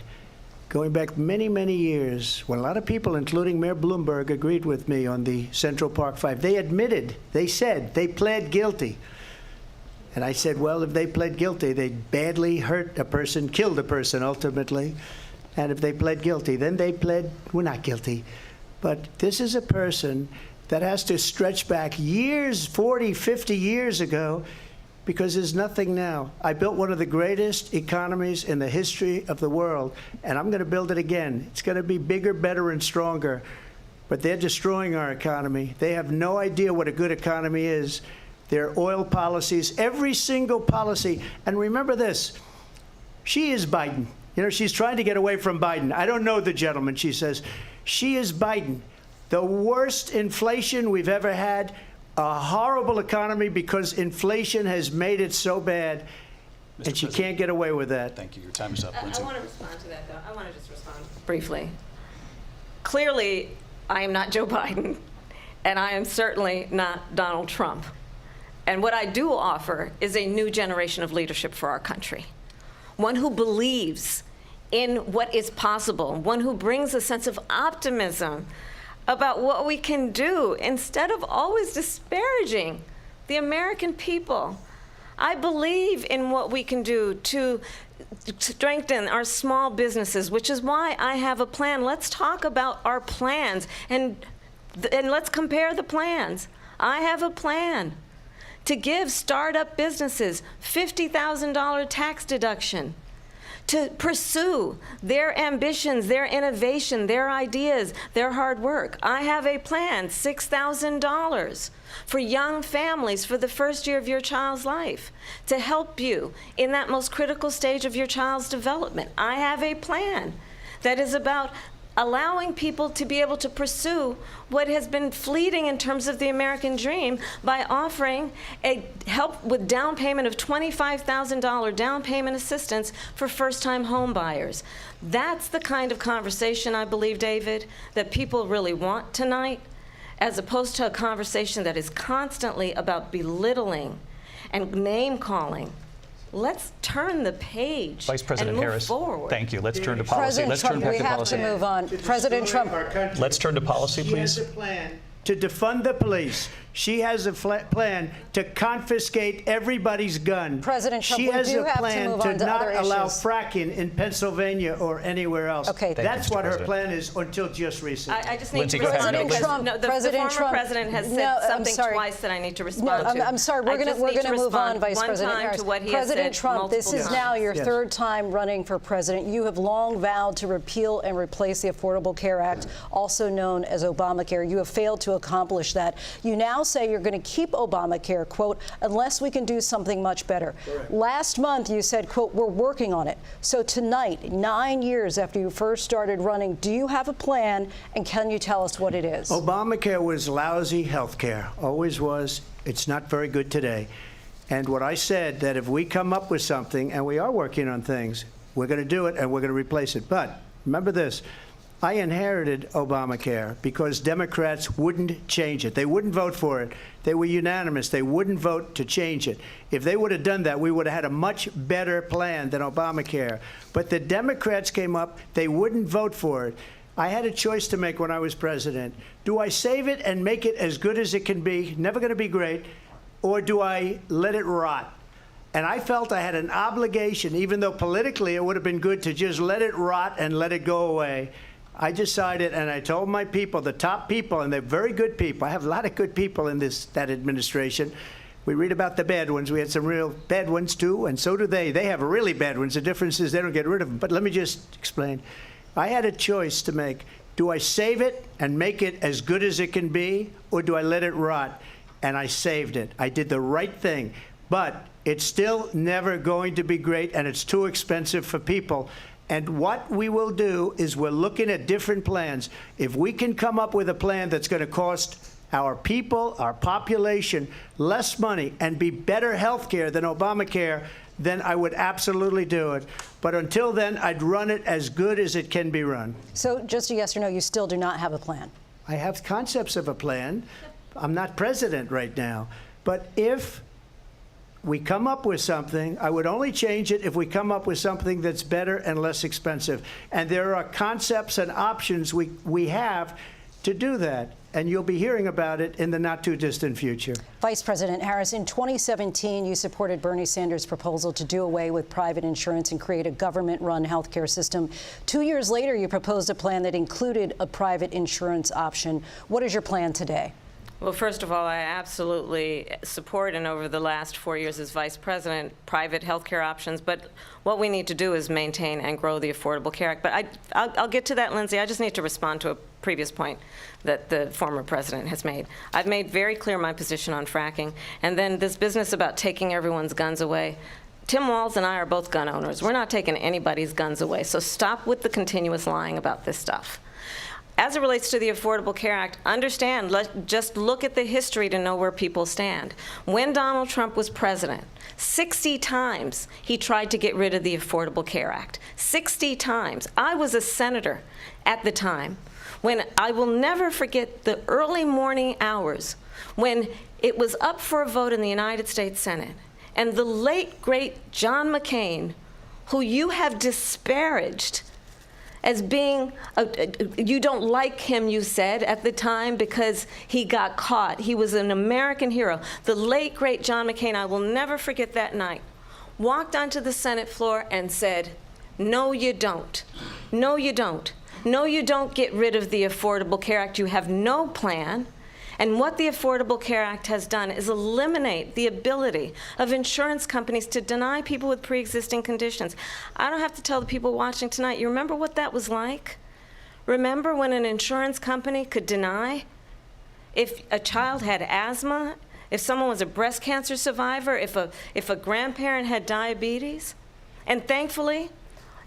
Going back many, many years, when a lot of people, including Mayor Bloomberg, agreed with me on the Central Park 5, they admitted, they said, they pled guilty. And I said, well, if they pled guilty, they badly hurt a person, killed a person ultimately. And if they pled guilty, then they pled, we're not guilty. But this is a person that has to stretch back years, 40, 50 years ago, because there's nothing now. I built one of the greatest economies in the history of the world, and I'm going to build it again. It's going to be bigger, better, and stronger. But they're destroying our economy. They have no idea what a good economy is. Their oil policies, every single policy. And remember this, she is Biden. You know, she's trying to get away from Biden. I don't know the gentleman, she says. She is Biden. The worst inflation we've ever had, a horrible economy because inflation has made it so bad, and she can't get away with that. Thank you. Your time is up, Lindsay. I want to respond to that, though. I want to just respond briefly. Clearly, I am not Joe Biden, and I am certainly not Donald Trump. And what I do offer is a new generation of leadership for our country, one who believes in what is possible, one who brings a sense of optimism about what we can do instead of always disparaging the American people. I believe in what we can do to strengthen our small businesses, which is why I have a plan. Let's talk about our plans and let's compare the plans. I have a plan to give startup businesses $50,000 tax deduction, to pursue their ambitions, their innovation, their ideas, their hard work. I have a plan, $6,000 for young families for the first year of your child's life, to help you in that most critical stage of your child's development. I have a plan that is about allowing people to be able to pursue what has been fleeting in terms of the American dream by offering a help with down payment of $25,000 down payment assistance for first-time home buyers. That's the kind of conversation, I believe, David, that people really want tonight, as opposed to a conversation that is constantly about belittling and name-calling. Let's turn the page Vice President and move Harris, forward. thank you. Let's turn to policy. President Let's Trump, turn back we to have policy. to move on. President Trump. Let's turn to policy, She please. has a plan to defund the police. She has a plan to confiscate everybody's gun. President Trump, she we has do a have to plan move to on to not other allow issues. fracking in Pennsylvania or anywhere else. Okay. That's what her President. plan is until just recently. I just need Lindsay, to go ahead. respond because Trump, no, the President former Trump, president has said no, I'm something sorry. twice that I need to No, respond to. I'm sorry. We're I just going need to move respond on, Vice one President time Harris. to what he has President said Trump, this is multiple now times. your Yes. third time running for president. You have long vowed to repeal and replace the Affordable Care Act, also known as Obamacare. You have failed to accomplish that. You now say you're going to keep Obamacare, quote, unless we can do something much better. Correct. Last month, you said, quote, we're working on it. So tonight, 9 years after you first started running, do you have a plan, and can you tell us what it is? Obamacare was lousy health care, always was. It's not very good today. And what I said, that if we come up with something, and we are working on things, we're going to do it and we're going to replace it. But remember this, I inherited Obamacare because Democrats wouldn't change it. They wouldn't vote for it. They were unanimous. They wouldn't vote to change it. If they would have done that, we would have had a much better plan than Obamacare. But the Democrats came up. They wouldn't vote for it. I had a choice to make when I was president. Do I save it and make it as good as it can be, never going to be great, or do I let it rot? And I felt I had an obligation, even though politically it would have been good to just let it rot and let it go away. I decided, and I told my people, the top people, and they're very good people. I have a lot of good people in that administration. We read about the bad ones. We had some real bad ones, too, and so do they. They have really bad ones. The difference is they don't get rid of them. But let me just explain. I had a choice to make. Do I save it and make it as good as it can be, or do I let it rot? And I saved it. I did the right thing. But it's still never going to be great, and it's too expensive for people. And what we will do is we're looking at different plans. If we can come up with a plan that's going to cost our people, our population, less money and be better health care than Obamacare, then I would absolutely do it. But until then, I'd run it as good as it can be run. So just a yes or no, you still do not have a plan? I have concepts of a plan. I'm not president right now. But if we come up with something, I would only change it if we come up with something that's better and less expensive. And there are concepts and options we have to do that. And you'll be hearing about it in the not too distant future. Vice President Harris, in 2017, you supported Bernie Sanders' proposal to do away with private insurance and create a government-run health care system. 2 years later, you proposed a plan that included a private insurance option. What is your plan today? Well, first of all, I absolutely support, and over the last 4 years as vice president, private health care options. But what we need to do is maintain and grow the Affordable Care Act. But I'll get to that, Lindsay. I just need to respond to a previous point that the former president has made. I've made very clear my position on fracking. And then this business about taking everyone's guns away. Tim Walz and I are both gun owners. We're not taking anybody's guns away. So stop with the continuous lying about this stuff. As it relates to the Affordable Care Act, understand, just look at the history to know where people stand. When Donald Trump was president, 60 times he tried to get rid of the Affordable Care Act. 60 times. I was a senator at the time when I will never forget the early morning hours when it was up for a vote in the United States Senate. And the late, great John McCain, who you have disparaged as being, you don't like him, you said, at the time because he got caught. He was an American hero. The late, great John McCain, I will never forget that night, walked onto the Senate floor and said, no, you don't. No, you don't. No, you don't get rid of the Affordable Care Act. You have no plan. And what the Affordable Care Act has done is eliminate the ability of insurance companies to deny people with pre-existing conditions. I don't have to tell the people watching tonight, you remember what that was like? Remember when an insurance company could deny if a child had asthma, if someone was a breast cancer survivor, if a grandparent had diabetes? And thankfully,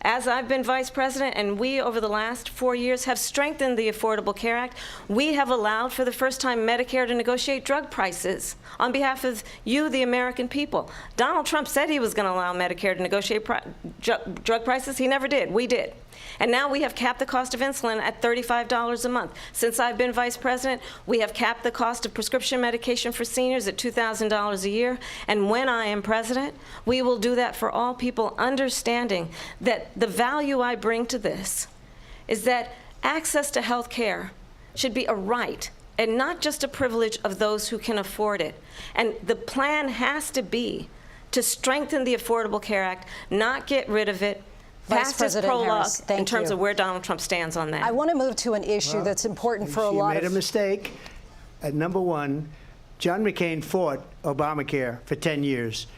as I've been vice president, and we, over the last 4 years, have strengthened the Affordable Care Act, we have allowed, for the first time, Medicare to negotiate drug prices on behalf of you, the American people. Donald Trump said he was going to allow Medicare to negotiate drug prices. He never did. We did. And now we have capped the cost of insulin at $35 a month. Since I've been vice president, we have capped the cost of prescription medication for seniors at $2,000 a year. And when I am president, we will do that for all people, understanding that the value I bring to this is that access to health care should be a right and not just a privilege of those who can afford it. And the plan has to be to strengthen the Affordable Care Act, not get rid of it. Vice President Harris, in terms of where Donald Trump stands on that. I want to move to an issue that's important for a lot of... She made a mistake. At number one, John McCain fought Obamacare for 10 years.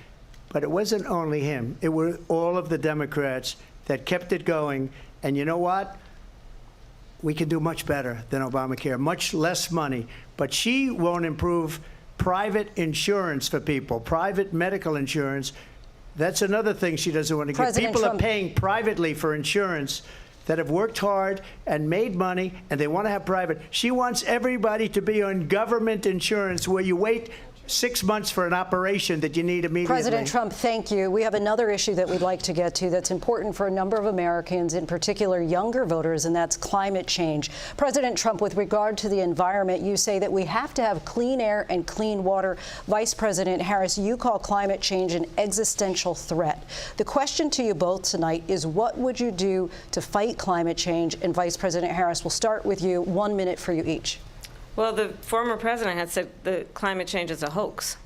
But it wasn't only him. It were all of the Democrats that kept it going. And you know what? We can do much better than Obamacare, much less money. But she won't improve private insurance for people, private medical insurance. That's another thing she doesn't want to give. People are paying privately for insurance that have worked hard and made money, and they want to have private. She wants everybody to be on government insurance where you wait 6 months for an operation that you need immediately. President Trump, thank you. We have another issue that we'd like to get to that's important for a number of Americans, in particular younger voters, and that's climate change. President Trump, with regard to the environment, you say that we have to have clean air and clean water. Vice President Harris, you call climate change an existential threat. The question to you both tonight is, what would you do to fight climate change? And Vice President Harris, we'll start with you. 1 minute for you each. Well, the former president had said the climate change is a hoax.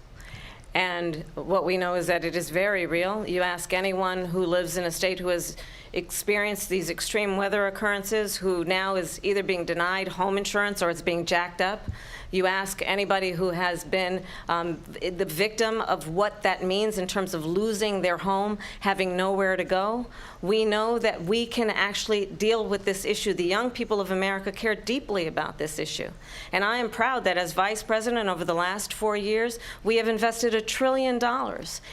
And what we know is that it is very real. You ask anyone who lives in a state who has experienced these extreme weather occurrences, who now is either being denied home insurance or it's being jacked up. You ask anybody who has been the victim of what that means in terms of losing their home, having nowhere to go. We know that we can actually deal with this issue. The young people of America care deeply about this issue. And I am proud that as vice president over the last 4 years, we have invested $1 trillion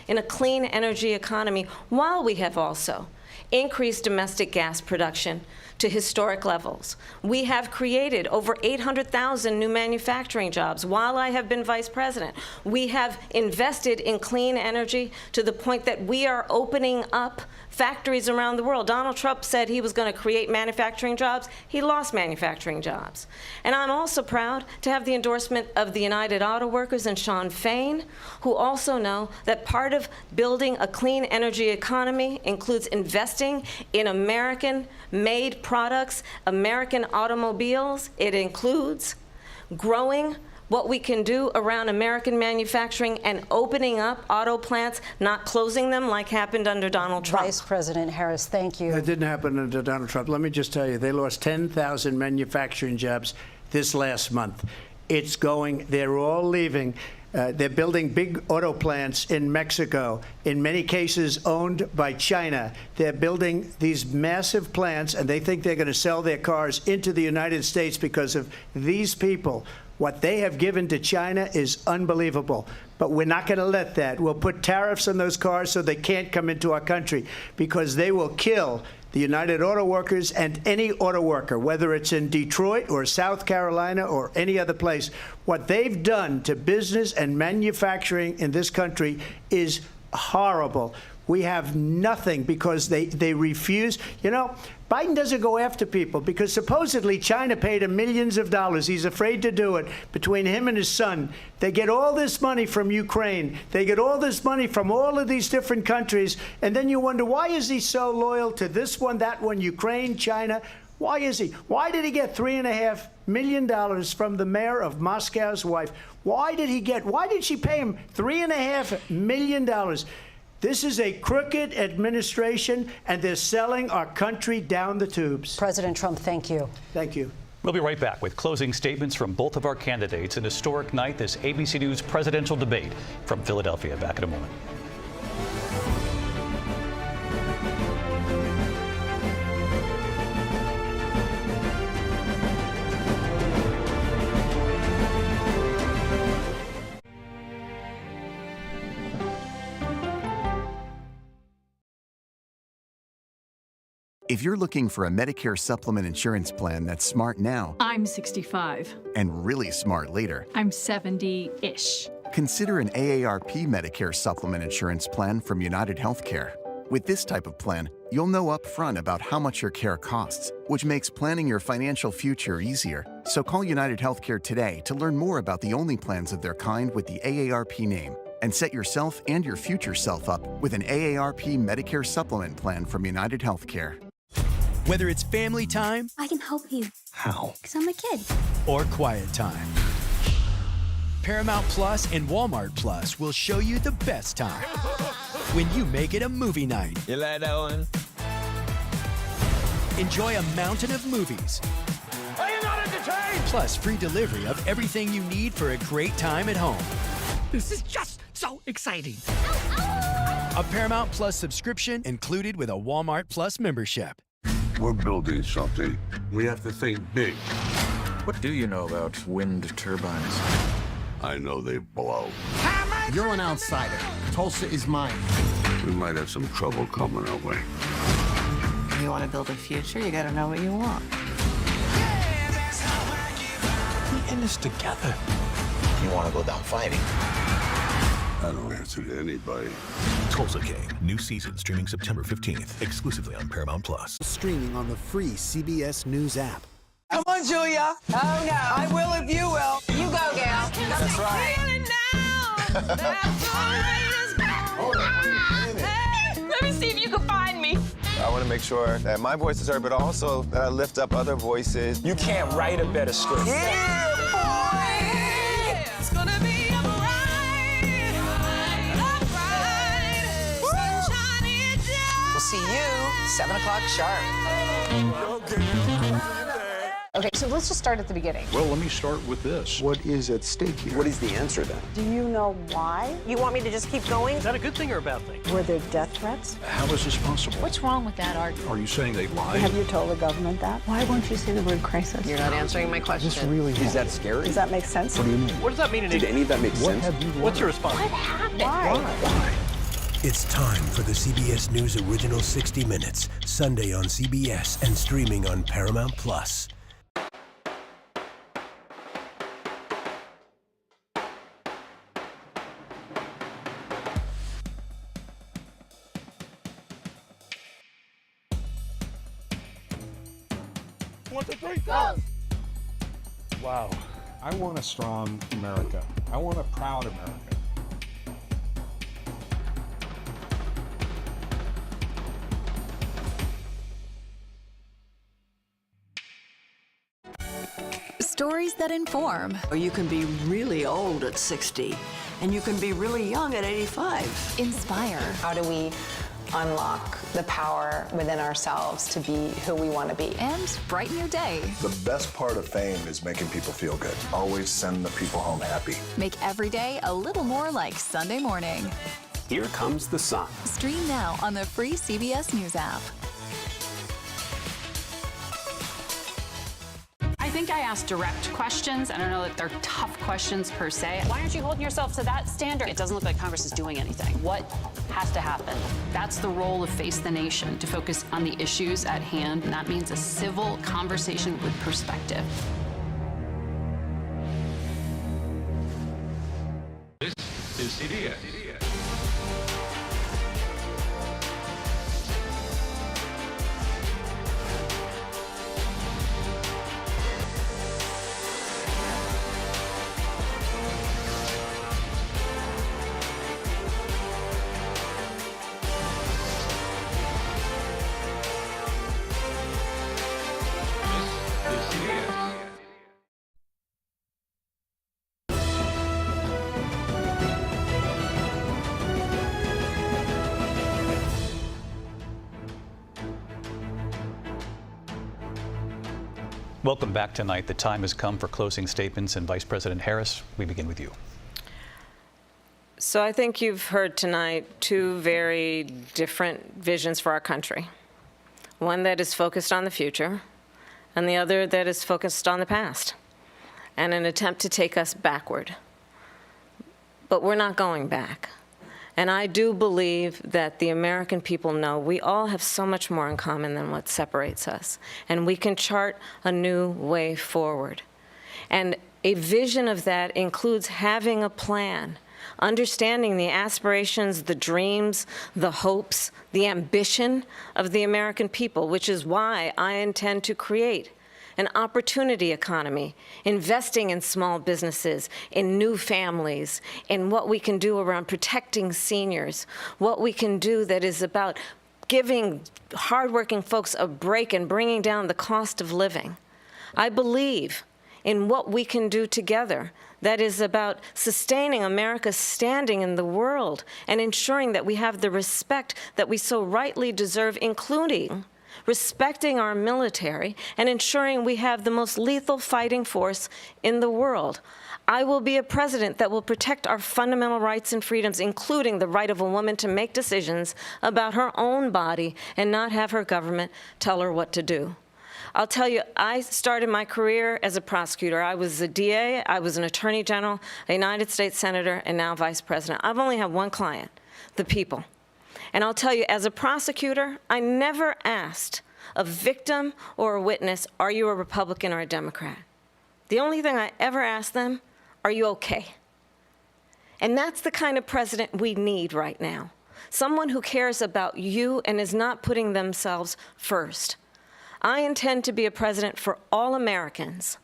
in a clean energy economy, while we have also increased domestic gas production to historic levels. We have created over 800,000 new manufacturing jobs while I have been vice president. We have invested in clean energy to the point that we are opening up factories around the world. Donald Trump said he was going to create manufacturing jobs. He lost manufacturing jobs. And I'm also proud to have the endorsement of the United Auto Workers and Sean Fain, who also know that part of building a clean energy economy includes investing in American-made products, American automobiles. It includes growing what we can do around American manufacturing and opening up auto plants, not closing them like happened under Donald Trump. Vice President Harris, thank you. That didn't happen under Donald Trump. Let me just tell you, they lost 10,000 manufacturing jobs this last month. It's going, they're all leaving. They're building big auto plants in Mexico, in many cases owned by China. They're building these massive plants, and they think they're going to sell their cars into the United States because of these people. What they have given to China is unbelievable. But we're not going to let that. We'll put tariffs on those cars so they can't come into our country, because they will kill the United Auto Workers and any auto worker, whether it's in Detroit or South Carolina or any other place. What they've done to business and manufacturing in this country is horrible. We have nothing because they refuse. You know, Biden doesn't go after people because supposedly China paid him millions of dollars. He's afraid to do it. Between him and his son, they get all this money from Ukraine. They get all this money from all of these different countries. And then you wonder, why is he so loyal to this one, that one, Ukraine, China? Why is he? Why did he get $3.5 million from the mayor of Moscow's wife? Why did she pay him $3.5 million? This is a crooked administration, and they're selling our country down the tubes. President Trump, thank you. Thank you. We'll be right back with closing statements from both of our candidates. An historic night, this ABC News presidential debate from Philadelphia. Back in a moment. If you're looking for a Medicare supplement insurance plan that's smart now I'm 65. and really smart later, I'm 70-ish. consider an AARP Medicare supplement insurance plan from United Healthcare. With this type of plan, you'll know upfront about how much your care costs, which makes planning your financial future easier. So call United Healthcare today to learn more about the only plans of their kind with the AARP name, and set yourself and your future self up with an AARP Medicare supplement plan from United Healthcare. Whether it's family time, I can help you. how? Because I'm a kid. Or quiet time. Paramount Plus and Walmart Plus will show you the best time when you make it a movie night. You like that one? Enjoy a mountain of movies. Are you not entertained? Plus free delivery of everything you need for a great time at home. This is just so exciting. A Paramount Plus subscription included with a Walmart Plus membership. We're building something. We have to think big. What do you know about wind turbines? I know they blow. You're an outsider. Tulsa is mine. We might have some trouble coming our way. You want to build a future, you got to know what you want. We're in this together. You want to go down fighting? I don't answer to anybody. Tulsa King, new season streaming September 15th, exclusively on Paramount Plus. Streaming on the free CBS News app. Come on, Julia. Oh, no. I will if you will. You go, gal. That's right. Let me see if you can find me. I want to make sure that my voice is heard, but also that I lift up other voices. You can't write a better script. Yeah, boy. It's gonna be a bright, sunshiny day. We'll see you 7 o'clock sharp. Okay, so let's just start at the beginning. Well, let me start with this. What is at stake here? What is the answer then? Do you know why? You want me to just keep going? Is that a good thing or a bad thing? Were there death threats? How is this possible? What's wrong with that argument? Are you saying they lied? Have you told the government that? Why won't you say the word crisis? You're not answering my question. This really is that scary? Does that make sense? What do you mean? What does that mean in Did English? any of that make sense? What's your response? What happened? Why? It's time for the CBS News Original 60 Minutes, Sunday on CBS and streaming on Paramount Plus. Wow. I want a strong America. I want a proud America. Stories that inform. You can be really old at 60, and you can be really young at 85. Inspire. How do we unlock the power within ourselves to be who we want to be? And brighten your day. The best part of fame is making people feel good. Always send the people home happy. Make every day a little more like Sunday morning. Here comes the sun. Stream now on the free CBS News app. I think I asked direct questions. I don't know that they're tough questions per se. Why aren't you holding yourself to that standard? It doesn't look like Congress is doing anything. What has to happen? That's the role of Face the Nation, to focus on the issues at hand, and that means a civil conversation with perspective. This is CBS. Welcome back tonight. The time has come for closing statements, and Vice President Harris, we begin with you. So I think you've heard tonight two very different visions for our country. One that is focused on the future, and the other that is focused on the past, and an attempt to take us backward. But we're not going back. And I do believe that the American people know we all have so much more in common than what separates us. And we can chart a new way forward. And a vision of that includes having a plan, understanding the aspirations, the dreams, the hopes, the ambition of the American people, which is why I intend to create an opportunity economy, investing in small businesses, in new families, in what we can do around protecting seniors, what we can do that is about giving hardworking folks a break and bringing down the cost of living. I believe in what we can do together that is about sustaining America's standing in the world and ensuring that we have the respect that we so rightly deserve, including respecting our military and ensuring we have the most lethal fighting force in the world. I will be a president that will protect our fundamental rights and freedoms, including the right of a woman to make decisions about her own body and not have her government tell her what to do. I'll tell you, I started my career as a prosecutor. I was a DA, I was an attorney general, a United States senator, and now vice president. I've only had one client, the people. And I'll tell you, as a prosecutor, I never asked a victim or a witness, are you a Republican or a Democrat? The only thing I ever asked them, are you okay? And that's the kind of president we need right now. Someone who cares about you and is not putting themselves first. I intend to be a president for all Americans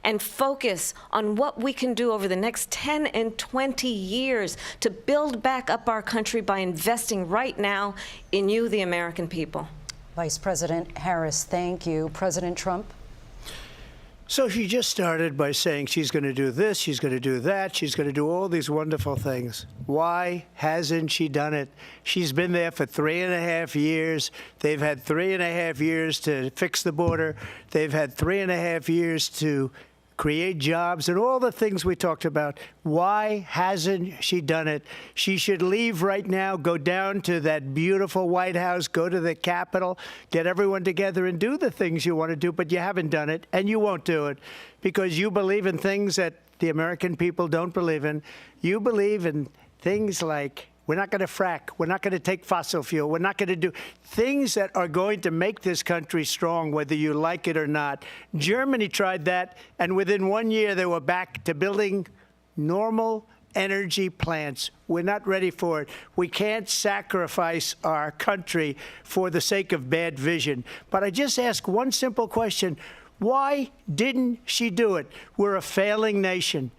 and focus on what we can do over the next 10 and 20 years to build back up our country by investing right now in you, the American people. Vice President Harris, thank you. President Trump? So she just started by saying she's going to do this, she's going to do that, she's going to do all these wonderful things. Why hasn't she done it? She's been there for 3.5 years. They've had 3.5 years to fix the border. They've had 3.5 years to create jobs and all the things we talked about. Why hasn't she done it? She should leave right now, go down to that beautiful White House, go to the Capitol, get everyone together and do the things you want to do, but you haven't done it, and you won't do it because you believe in things that the American people don't believe in. You believe in things like we're not going to frack. We're not going to take fossil fuel. We're not going to do things that are going to make this country strong, whether you like it or not. Germany tried that, and within 1 year, they were back to building normal energy plants. We're not ready for it. We can't sacrifice our country for the sake of bad vision. But I just ask one simple question. Why didn't she do it? We're a failing nation.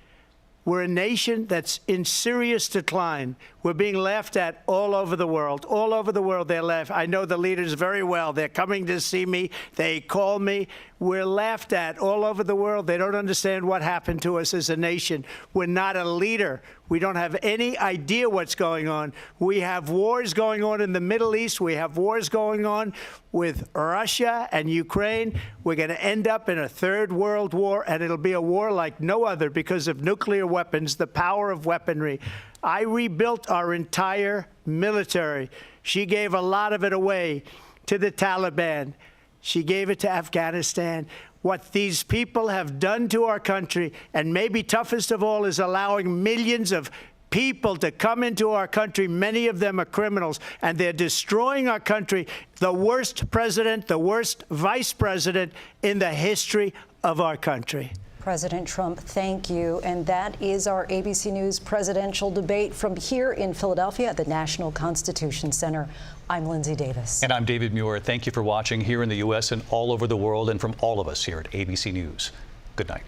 We're a nation that's in serious decline. We're being laughed at all over the world. All over the world, they're laughed. I know the leaders very well. They're coming to see me. They call me. We're laughed at all over the world. They don't understand what happened to us as a nation. We're not a leader. We don't have any idea what's going on. We have wars going on in the Middle East. We have wars going on with Russia and Ukraine. We're going to end up in a third world war, and it'll be a war like no other because of nuclear weapons, the power of weaponry. I rebuilt our entire military. She gave a lot of it away to the Taliban. She gave it to Afghanistan. What these people have done to our country, and maybe toughest of all, is allowing millions of people to come into our country. Many of them are criminals, and they're destroying our country. The worst president, the worst vice president in the history of our country. President Trump, thank you. And that is our ABC News presidential debate from here in Philadelphia at the National Constitution Center. I'm Lindsay Davis. And I'm David Muir. Thank you for watching here in the U.S. and all over the world, and from all of us here at ABC News. Good night.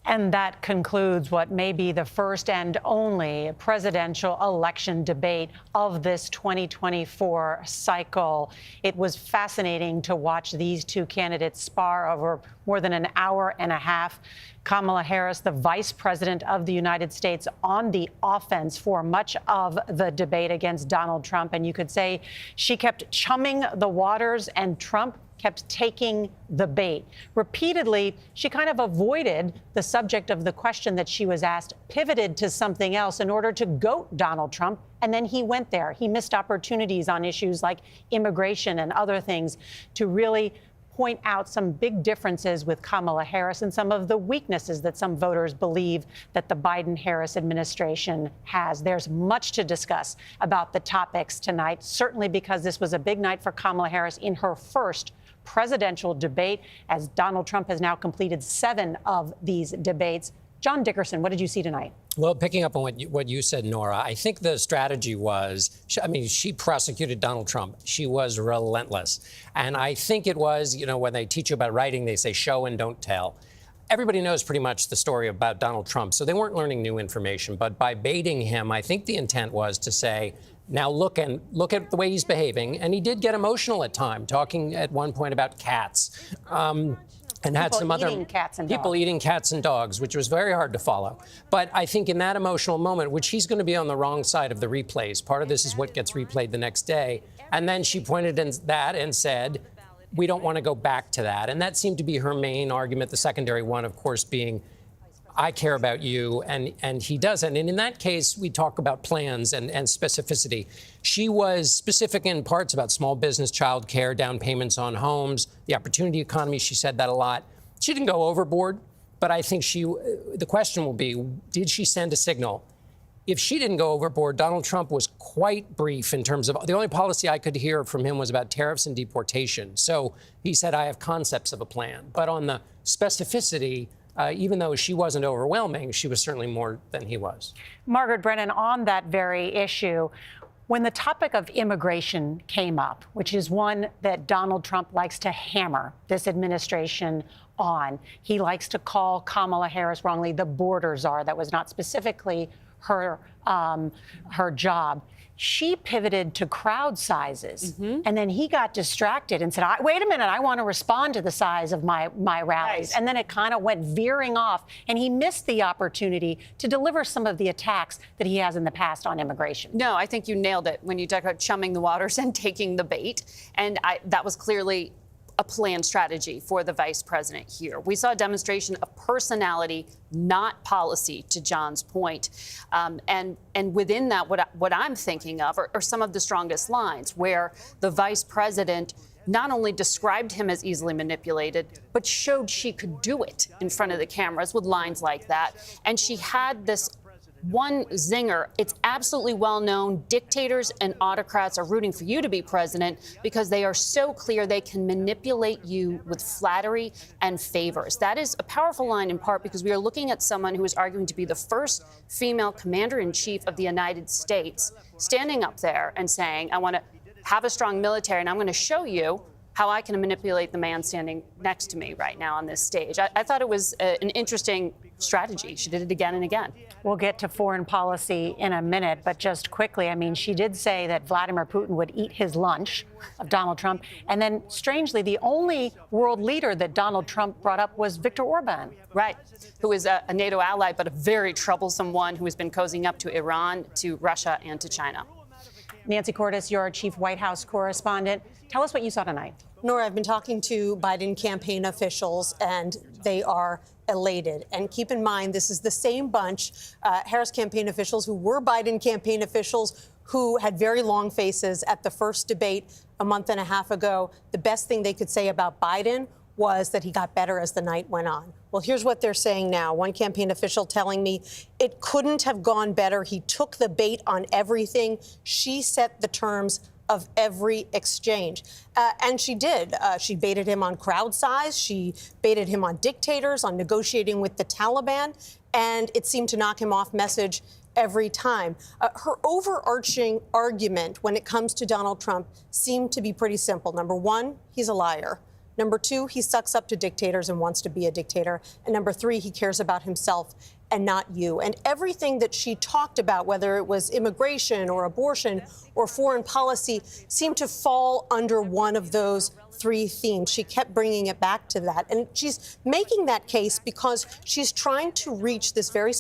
And that concludes what may be the first and only presidential election debate of this 2024 cycle. It was fascinating to watch these two candidates spar over more than an hour and a half. Kamala Harris, the vice president of the United States, on the offense for much of the debate against Donald Trump. And you could say she kept chumming the waters, and Trump kept taking the bait. Repeatedly, she kind of avoided the subject of the question that she was asked, pivoted to something else in order to goat Donald Trump, and then he went there. He missed opportunities on issues like immigration and other things to really point out some big differences with Kamala Harris and some of the weaknesses that some voters believe that the Biden-Harris administration has. There's much to discuss about the topics tonight, certainly because this was a big night for Kamala Harris in her first presidential debate, as Donald Trump has now completed 7 of these debates. John Dickerson, what did you see tonight? Well, picking up on what you said, Nora, I think the strategy was, she prosecuted Donald Trump. She was relentless. And I think it was, when they teach you about writing, they say show and don't tell. everybody knows pretty much the story about Donald Trump, so they weren't learning new information. But by baiting him, I think the intent was to say, now look at the way he's behaving. And he did get emotional at times, talking at one point about cats. And had some other people eating cats and dogs, which was very hard to follow. But I think in that emotional moment, which he's going to be on the wrong side of the replays, part of this is what gets replayed the next day. And then she pointed at that and said, we don't want to go back to that. And that seemed to be her main argument. The secondary one, of course, being, I care about you, and he doesn't. And in that case, we talk about plans and specificity. She was specific in parts about small business, child care, down payments on homes, the opportunity economy. She said that a lot. She didn't go overboard, but I think the question will be, did she send a signal? If she didn't go overboard, Donald Trump was quite brief in terms of the only policy I could hear from him was about tariffs and deportation. So he said, I have concepts of a plan. But on the specificity, even though she wasn't overwhelming, she was certainly more than he was. Margaret Brennan, on that very issue, when the topic of immigration came up, which is one that Donald Trump likes to hammer this administration on, he likes to call Kamala Harris wrongly the border czar. That was not specifically her job. She pivoted to crowd sizes, and then he got distracted and said, wait a minute, I want to respond to the size of my rallies. Right. And then it kind of went veering off, and he missed the opportunity to deliver some of the attacks that he has in the past on immigration. No, I think you nailed it when you talk about chumming the waters and taking the bait. And that was clearly a planned strategy for the vice president here. We saw a demonstration of personality, not policy, to John's point. And within that, what I'm thinking of are some of the strongest lines where the vice president not only described him as easily manipulated, but showed she could do it in front of the cameras with lines like that. And she had this one zinger. It's absolutely well known. Dictators and autocrats are rooting for you to be president because they are so clear they can manipulate you with flattery and favors. That is a powerful line in part because we are looking at someone who is arguing to be the first female commander-in-chief of the United States, standing up there and saying, I want to have a strong military and I'm going to show you how I can manipulate the man standing next to me right now on this stage. I thought it was an interesting strategy. She did it again and again. We'll get to foreign policy in a minute, but just quickly, I mean, she did say that Vladimir Putin would eat his lunch of Donald Trump. And then, strangely, the only world leader that Donald Trump brought up was Viktor Orban. Right, who is a NATO ally, but a very troublesome one who has been cozying up to Iran, to Russia, and to China. Nancy Cordes, you're our chief White House correspondent. Tell us what you saw tonight. Nora, I've been talking to Biden campaign officials, and they are elated. And keep in mind, this is the same bunch, Harris campaign officials who were Biden campaign officials who had very long faces at the first debate a month and a half ago. The best thing they could say about Biden was that he got better as the night went on. Well, here's what they're saying now. One campaign official telling me it couldn't have gone better. He took the bait on everything. She set the terms of every exchange. And she did. She baited him on crowd size. She baited him on dictators, on negotiating with the Taliban. And it seemed to knock him off message every time. Her overarching argument when it comes to Donald Trump seemed to be pretty simple. Number one, he's a liar. Number two, he sucks up to dictators and wants to be a dictator. And number three, he cares about himself and not you. And everything that she talked about, whether it was immigration or abortion or foreign policy, seemed to fall under one of those three themes. She kept bringing it back to that. And she's making that case because she's trying to reach this very